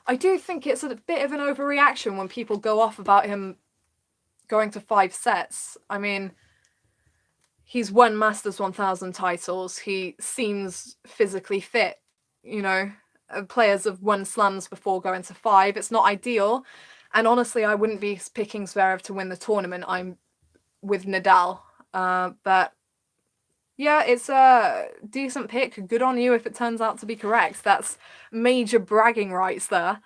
I do think it's a bit of an overreaction when people go off about him going to 5 sets. I mean, he's won Masters 1000 titles. He seems physically fit, you know. Players have won slams before going to 5. It's not ideal. And honestly, I wouldn't be picking Zverev to win the tournament. I'm with Nadal. But yeah, it's a decent pick. Good on you if it turns out to be correct. That's major bragging rights there.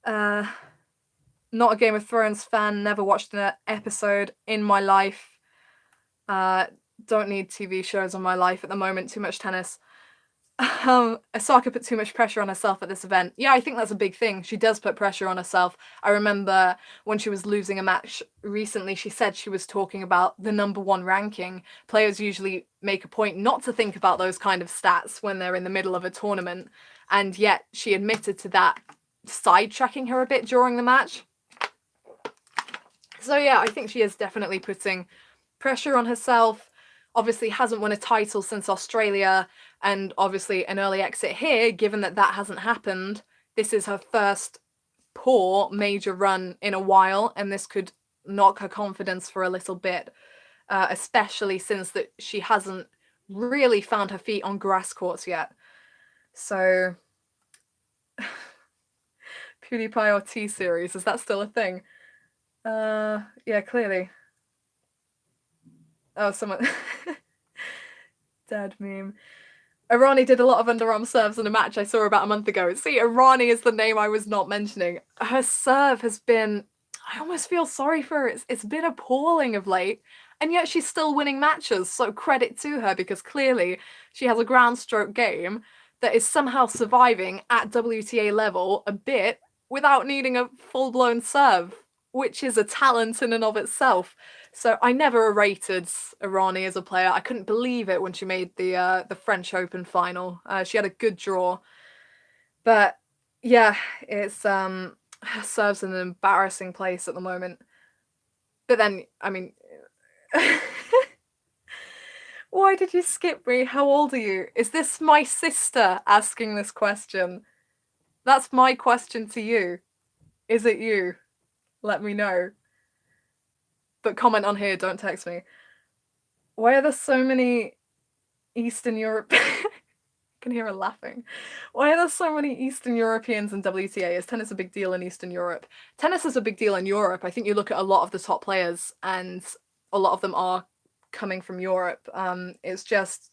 Not a Game of Thrones fan, never watched an episode in my life. Don't need TV shows on my life at the moment, too much tennis. Osaka put too much pressure on herself at this event. Yeah, I think that's a big thing. She does put pressure on herself. I remember when she was losing a match recently, she said she was talking about the #1 ranking. Players usually make a point not to think about those kind of stats when they're in the middle of a tournament, and yet she admitted to that sidetracking her a bit during the match. So yeah, I think she is definitely putting pressure on herself. Obviously hasn't won a title since Australia, and obviously an early exit here, given that that hasn't happened. This is her first poor major run in a while, and this could knock her confidence for a little bit, especially since that she hasn't really found her feet on grass courts yet. So PewDiePie or T-Series, is that still a thing? Yeah, clearly. Oh, someone... Dead meme. Irani did a lot of underarm serves in a match I saw about a month ago. See, Irani is the name I was not mentioning. Her serve has been... I almost feel sorry for her. It's been appalling of late. And yet she's still winning matches, so credit to her, because clearly she has a ground stroke game that is somehow surviving at WTA level a bit without needing a full-blown serve, which is a talent in and of itself. So I never rated Irani as a player. I couldn't believe it when she made the French Open final. She had a good draw. But yeah, it's serves in an embarrassing place at the moment. But then, I mean, why did you skip me? How old are you? Is this my sister asking this question? That's my question to you. Is it you? Let me know. But comment on here, don't text me. Why are there so many Eastern Europe? I can hear her laughing. Why are there so many Eastern Europeans in WTA? Is tennis a big deal in Eastern Europe? Tennis is a big deal in Europe. I think you look at a lot of the top players, and a lot of them are coming from Europe. It's just,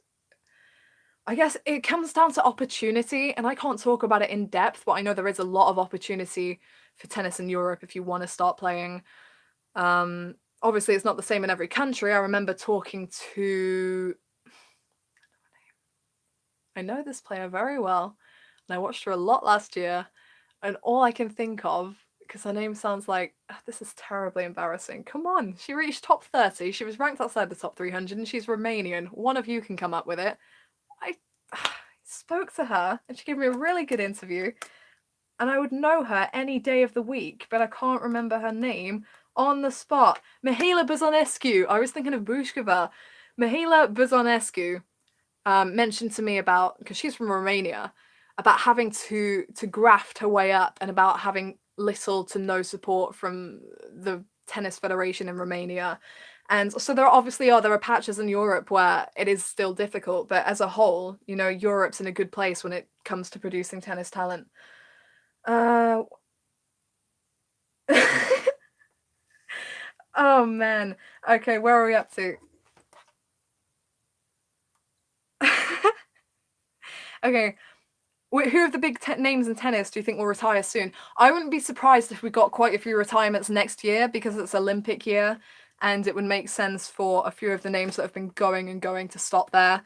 I guess it comes down to opportunity, and I can't talk about it in depth, but I know there is a lot of opportunity for tennis in Europe if you want to start playing. Obviously, it's not the same in every country. I remember talking to, I know this player very well, and I watched her a lot last year, and all I can think of, because her name sounds like, this is terribly embarrassing. Come on, she reached top 30, she was ranked outside the top 300, and she's Romanian. One of you can come up with it. I spoke to her, and she gave me a really good interview, and I would know her any day of the week, but I can't remember her name on the spot. Mihaela Buzonescu. I was thinking of Bushkova. Mihaela Buzonescu mentioned to me about, because she's from Romania, about having to graft her way up, and about having little to no support from the tennis federation in Romania. And so there are patches in Europe where it is still difficult, but as a whole, you know, Europe's in a good place when it comes to producing tennis talent. Oh man. Okay, where are we up to? Okay. Who of the big names in tennis do you think will retire soon? I wouldn't be surprised if we got quite a few retirements next year, because it's Olympic year, and it would make sense for a few of the names that have been going and going to stop there.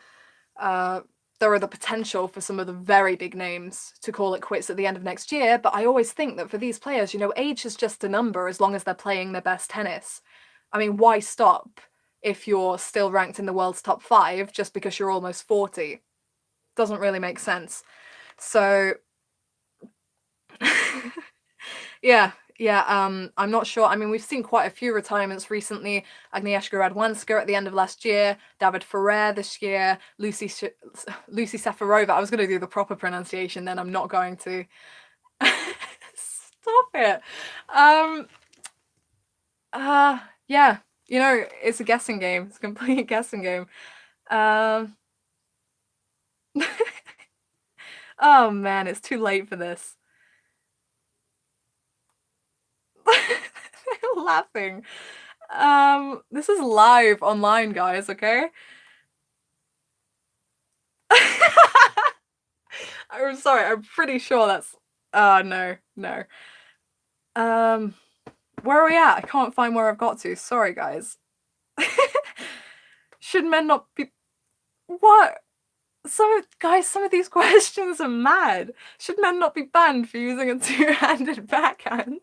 There are the potential for some of the very big names to call it quits at the end of next year, but I always think that for these players, you know, age is just a number as long as they're playing their best tennis. I mean, why stop if you're still ranked in the world's top 5 just because you're almost 40? Doesn't really make sense. So yeah, I'm not sure. I mean, we've seen quite a few retirements recently. Agnieszka Radwanska at the end of last year, David Ferrer this year, Lucy Safarova. I was going to do the proper pronunciation, then I'm not going to. Stop it. Yeah, you know, it's a guessing game. It's a complete guessing game. Oh man, it's too late for this. They're laughing. This is live online, guys, okay? I'm sorry, I'm pretty sure that's... no. Where are we at? I can't find where I've got to. Sorry, guys. Should men not be... What? Some of these questions are mad. Should men not be banned for using a two-handed backhand?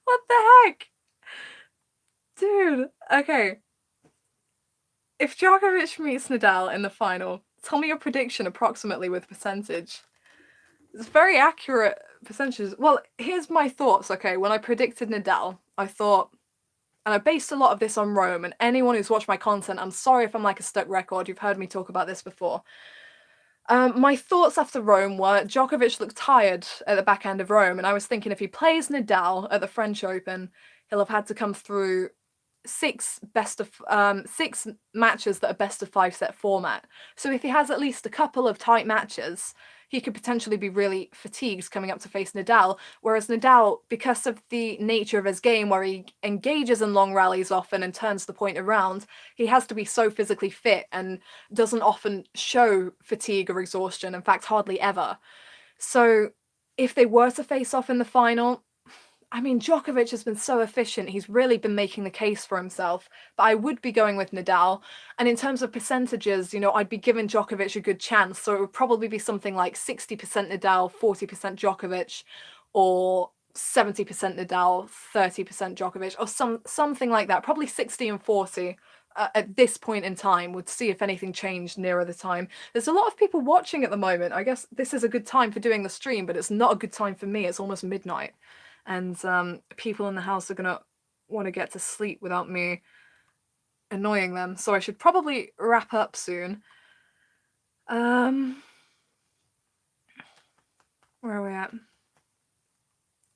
What the heck? Dude, okay. If Djokovic meets Nadal in the final, tell me your prediction approximately with percentage. It's very accurate percentages. Well, here's my thoughts, okay? When I predicted Nadal, I thought, and I based a lot of this on Rome, and anyone who's watched my content, I'm sorry if I'm like a stuck record, you've heard me talk about this before. My thoughts after Rome were Djokovic looked tired at the back end of Rome, and I was thinking if he plays Nadal at the French Open, he'll have had to come through 6 matches that are best of 5 set format. So if he has at least a couple of tight matches, he could potentially be really fatigued coming up to face Nadal. Whereas Nadal, because of the nature of his game where he engages in long rallies often and turns the point around, he has to be so physically fit and doesn't often show fatigue or exhaustion, in fact hardly ever. So if they were to face off in the final, I mean, Djokovic has been so efficient. He's really been making the case for himself. But I would be going with Nadal. And in terms of percentages, you know, I'd be giving Djokovic a good chance. So it would probably be something like 60% Nadal, 40% Djokovic, or 70% Nadal, 30% Djokovic, or something like that. Probably 60 and 40 at this point in time. Would see if anything changed nearer the time. There's a lot of people watching at the moment. I guess this is a good time for doing the stream, but it's not a good time for me. It's almost midnight. And people in the house are gonna want to get to sleep without me annoying them. So I should probably wrap up soon. Where are we at?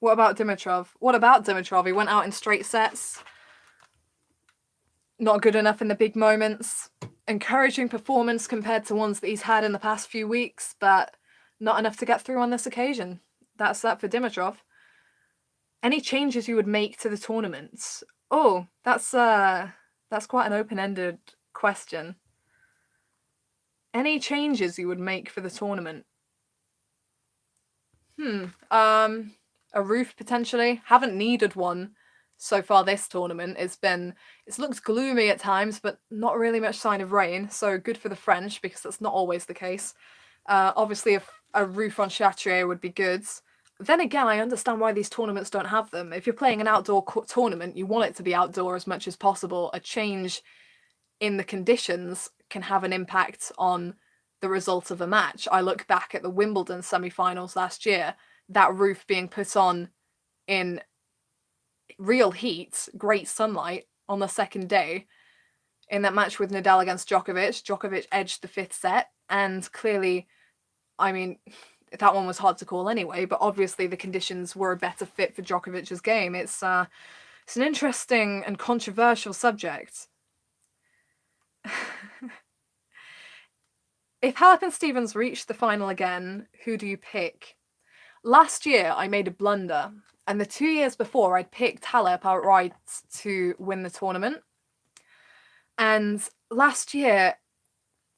What about Dimitrov? What about Dimitrov? He went out in straight sets. Not good enough in the big moments. Encouraging performance compared to ones that he's had in the past few weeks, but not enough to get through on this occasion. That's that for Dimitrov. Any changes you would make to the tournaments? Oh, that's quite an open-ended question. Any changes you would make for the tournament? A roof potentially. Haven't needed one so far this tournament. It's looked gloomy at times, but not really much sign of rain. So good for the French, because that's not always the case. Obviously, a roof on Chatrier would be good. Then again, I understand why these tournaments don't have them. If you're playing an outdoor tournament, you want it to be outdoor as much as possible. A change in the conditions can have an impact on the result of a match. I look back at the Wimbledon semi-finals last year, that roof being put on in real heat, great sunlight on the second day. In that match with Nadal against Djokovic, Djokovic edged the fifth set, and clearly, I mean, that one was hard to call anyway, but obviously the conditions were a better fit for Djokovic's game. It's an interesting and controversial subject. If Halep and Stevens reach the final again, who do you pick? Last year, I made a blunder, and the 2 years before, I'd picked Halep outright to win the tournament. And last year,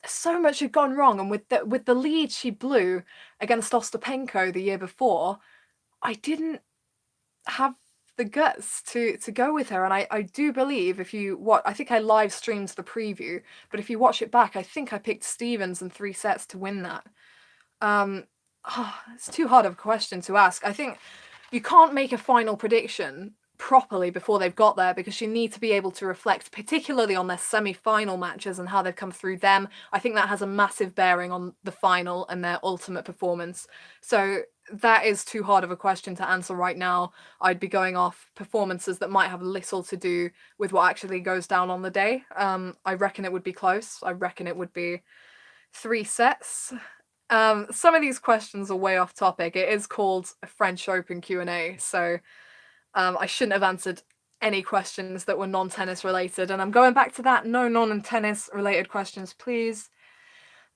so much had gone wrong, and with the lead she blew against Ostapenko the year before, I didn't have the guts to go with her. And I do believe, if you watch, I think I live streamed the preview, but if you watch it back, I think I picked Stevens in 3 sets to win that. It's too hard of a question to ask. I think you can't make a final prediction properly before they've got there, because you need to be able to reflect particularly on their semi-final matches and how they've come through them. I think that has a massive bearing on the final and their ultimate performance. So that is too hard of a question to answer right now. I'd be going off performances that might have little to do with what actually goes down on the day. I reckon it would be close. I reckon it would be 3 sets. Some of these questions are way off topic. It is called a French Open Q&A, so I shouldn't have answered any questions that were non-tennis related, and I'm going back to that. No non-tennis related questions, please.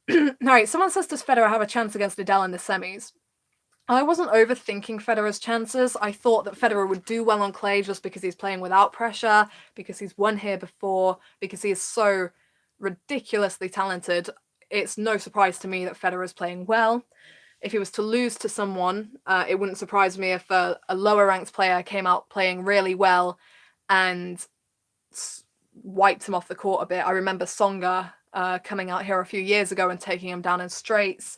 Alright, someone says, does Federer have a chance against Nadal in the semis? I wasn't overthinking Federer's chances. I thought that Federer would do well on clay just because he's playing without pressure, because he's won here before, because he is so ridiculously talented. It's no surprise to me that Federer is playing well. If he was to lose to someone, it wouldn't surprise me if a lower ranked player came out playing really well and wiped him off the court a bit. I remember Tsonga coming out here a few years ago and taking him down in straights.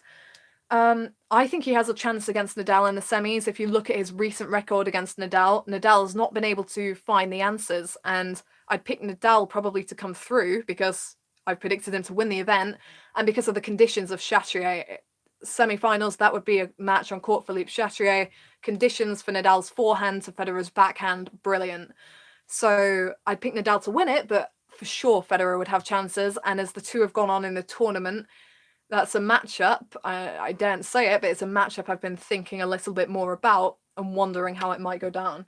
I think he has a chance against Nadal in the semis. If you look at his recent record against Nadal, Nadal's not been able to find the answers, and I'd pick Nadal probably to come through because I've predicted him to win the event, and because of the conditions of Chatrier. Semi-finals, that would be a match on court Philippe Chatrier. Conditions for Nadal's forehand to Federer's backhand, brilliant. So I'd pick Nadal to win it, but for sure Federer would have chances. And as the two have gone on in the tournament, that's a matchup. I daren't say it, but it's a matchup I've been thinking a little bit more about and wondering how it might go down.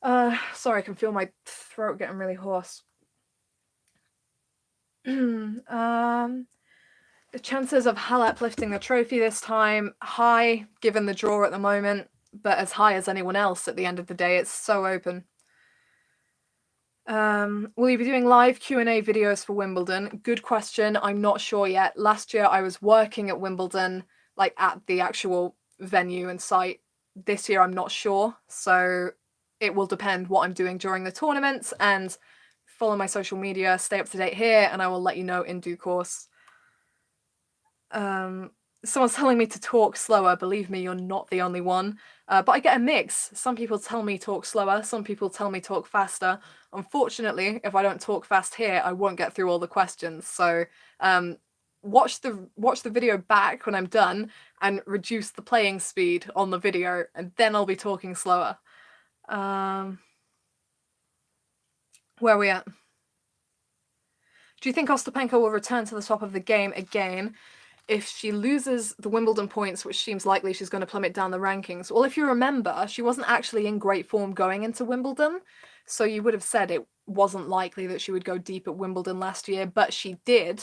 Sorry, I can feel my throat getting really hoarse. The chances of Halep lifting the trophy this time, high, given the draw at the moment, but as high as anyone else at the end of the day. It's so open. Will you be doing live Q&A videos for Wimbledon? Good question. I'm not sure yet. Last year I was working at Wimbledon, like at the actual venue and site this year I'm not sure, so it will depend what I'm doing during the tournaments, and follow my social media, stay up to date here, and I will let you know in due course. Someone's telling me to talk slower. Believe me, you're not the only one. But I get a mix. Some people tell me talk slower, some people tell me talk faster. Unfortunately, if I don't talk fast here, I won't get through all the questions. So watch the video back when I'm done and reduce the playing speed on the video, and then I'll be talking slower. Where are we at? Do you think Ostapenko will return to the top of the game again if she loses the Wimbledon points, which seems likely she's going to plummet down the rankings? Well, if you remember, she wasn't actually in great form going into Wimbledon, so you would have said it wasn't likely that she would go deep at Wimbledon last year, but she did.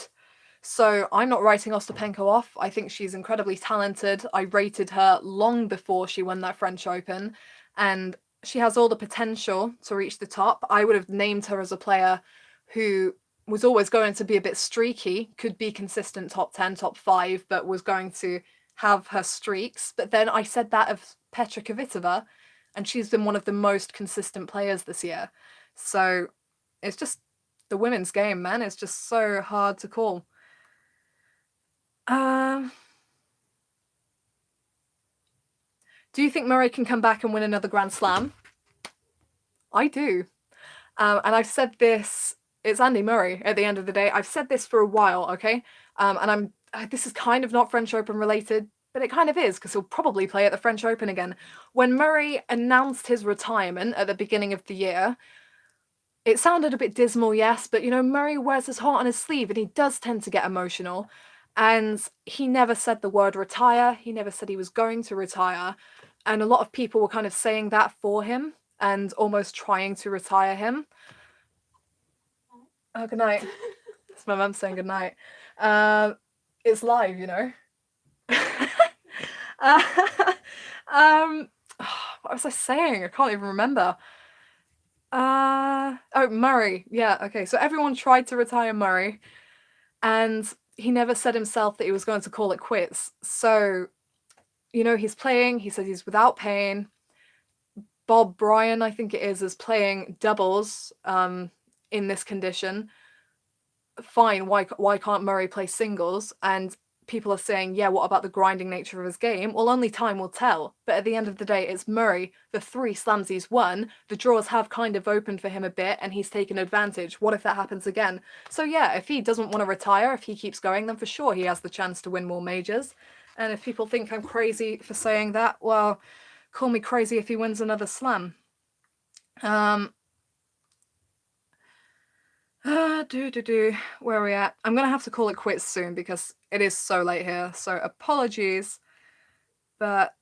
So I'm not writing Ostapenko off. I think she's incredibly talented. I rated her long before she won that French Open, and she has all the potential to reach the top. I would have named her as a player who was always going to be a bit streaky, could be consistent top 10, top 5, but was going to have her streaks. But then I said that of Petra Kvitova, and she's been one of the most consistent players this year. So it's just the women's game, man. It's just so hard to call. Do you think Murray can come back and win another Grand Slam? I do. And I've said this, it's Andy Murray at the end of the day. I've said this for a while, okay? And this is kind of not French Open related, but it kind of is, because he'll probably play at the French Open again. When Murray announced his retirement at the beginning of the year, it sounded a bit dismal, yes, but Murray wears his heart on his sleeve and he does tend to get emotional. And he never said the word retire. He never said he was going to retire. And a lot of people were kind of saying that for him and almost trying to retire him. Oh, good night. It's my mum saying good night. It's live, what was I saying? I can't even remember. Oh, Murray. Yeah, okay. So everyone tried to retire Murray, and he never said himself that he was going to call it quits. So, he's playing. He said he's without pain. Bob Bryan, I think it is playing doubles in this condition. Fine, why can't Murray play singles? And people are saying, yeah, what about the grinding nature of his game? Well, only time will tell. But at the end of the day, it's Murray. The 3 slams he's won, the draws have kind of opened for him a bit, and he's taken advantage. What if that happens again? So yeah, if he doesn't want to retire, if he keeps going, then for sure he has the chance to win more majors. And if people think I'm crazy for saying that, well, call me crazy if he wins another slam. Where are we at? I'm gonna have to call it quits soon because it is so late here, so apologies. But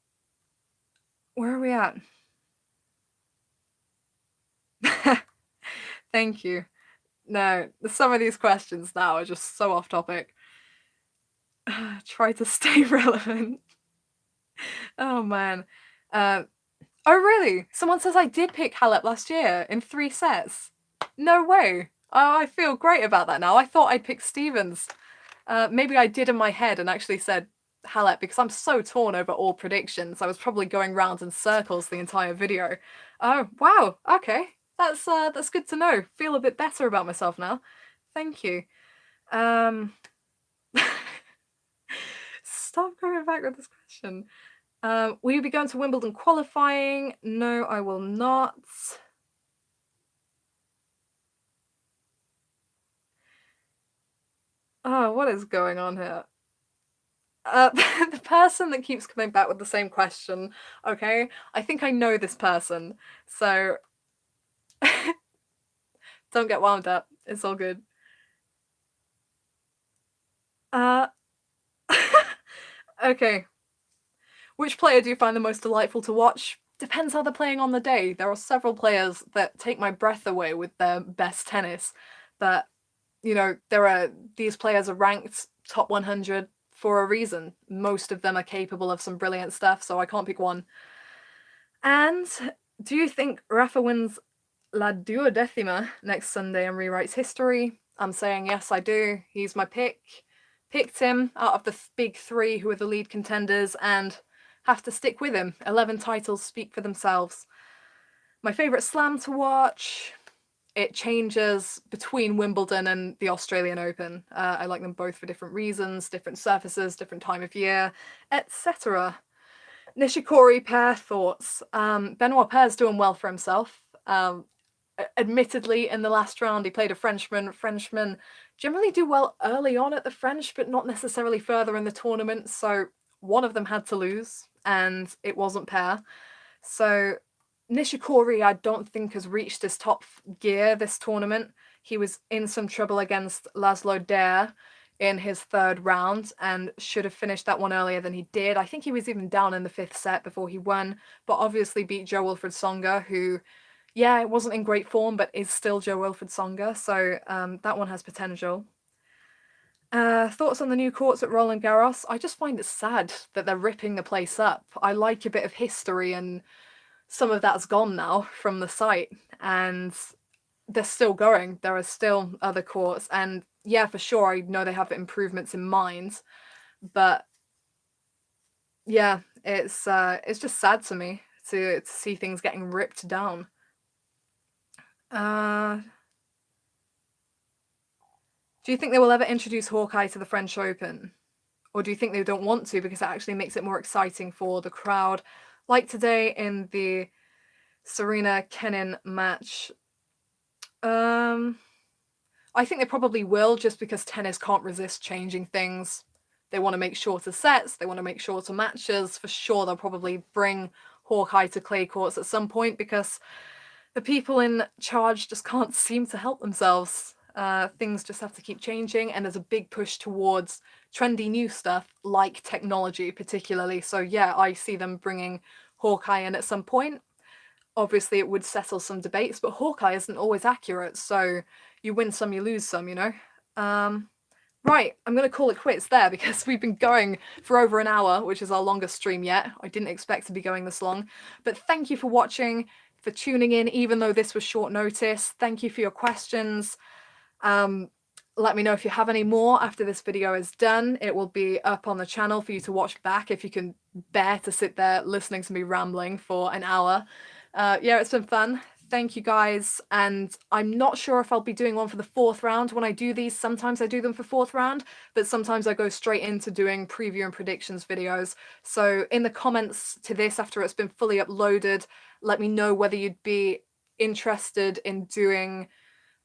where are we at? Thank you. No, some of these questions now are just so off topic. Try to stay relevant. Oh man. Oh really? Someone says I did pick Halep last year in 3 sets. No way. Oh, I feel great about that now. I thought I'd pick Stevens. Maybe I did in my head and actually said Halep because I'm so torn over all predictions. I was probably going round in circles the entire video. Oh, wow. Okay. That's good to know. Feel a bit better about myself now. Thank you. Stop going back with this question. Will you be going to Wimbledon qualifying? No, I will not. Oh, what is going on here? The person that keeps coming back with the same question, okay? I think I know this person, so don't get wound up. It's all good. Okay. Which player do you find the most delightful to watch? Depends how they're playing on the day. There are several players that take my breath away with their best tennis, but these players are ranked top 100 for a reason. Most of them are capable of some brilliant stuff, so I can't pick one. And do you think Rafa wins La Duodecima next Sunday and rewrites history? I'm saying yes, I do. He's my pick. Picked him out of the big 3 who are the lead contenders, and have to stick with him. 11 titles speak for themselves. My favourite slam to watch, it changes between Wimbledon and the Australian Open. I like them both for different reasons, different surfaces, different time of year, etc. Nishikori pair thoughts. Benoit Pair's doing well for himself. Admittedly, in the last round, he played a Frenchman. Frenchmen generally do well early on at the French, but not necessarily further in the tournament. So one of them had to lose, and it wasn't Pair. So Nishikori, I don't think, has reached his top gear this tournament. He was in some trouble against Laszlo Dare in his third round and should have finished that one earlier than he did. I think he was even down in the fifth set before he won, but obviously beat Jo-Wilfried Tsonga, who, yeah, it wasn't in great form, but is still Jo-Wilfried Tsonga, so that one has potential. Thoughts on the new courts at Roland Garros? I just find it sad that they're ripping the place up. I like a bit of history, and some of that's gone now from the site, and they're still going. There are still other courts, and yeah, for sure, I know they have improvements in mind, but yeah, it's just sad to me to see things getting ripped down. Do you think they will ever introduce Hawkeye to the French Open? Or do you think they don't want to because it actually makes it more exciting for the crowd? Like today in the Serena Kenin match. I think they probably will, just because tennis can't resist changing things. They want to make shorter sets, they want to make shorter matches. For sure, they'll probably bring Hawkeye to clay courts at some point because the people in charge just can't seem to help themselves. Things just have to keep changing, and there's a big push towards trendy new stuff like technology particularly. So yeah, I see them bringing Hawkeye in at some point. Obviously it would settle some debates, but Hawkeye isn't always accurate, so you win some, you lose some, you know? Right, I'm going to call it quits there because we've been going for over an hour, which is our longest stream yet. I didn't expect to be going this long, but thank you for watching, for tuning in, even though this was short notice. Thank you for your questions. Let me know if you have any more after this video is done. It will be up on the channel for you to watch back if you can bear to sit there listening to me rambling for an hour. Yeah, it's been fun. Thank you guys, and I'm not sure if I'll be doing one for the fourth round. When I do these, sometimes I do them for fourth round, but sometimes I go straight into doing preview and predictions videos. So in the comments to this, after it's been fully uploaded, let me know whether you'd be interested in doing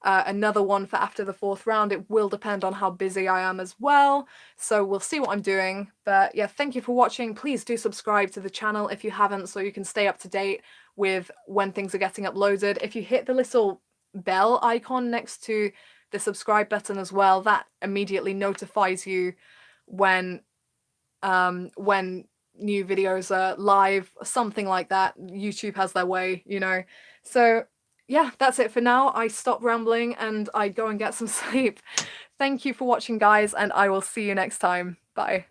another one for after the fourth round. It will depend on how busy I am as well, so we'll see what I'm doing. But yeah, thank you for watching. Please do subscribe to the channel if you haven't, so you can stay up to date with when things are getting uploaded. If you hit the little bell icon next to the subscribe button as well, that immediately notifies you when new videos are live, something like that. YouTube has their way, you know. So yeah, that's it for now. I stop rambling and I go and get some sleep. Thank you for watching, guys, and I will see you next time. Bye.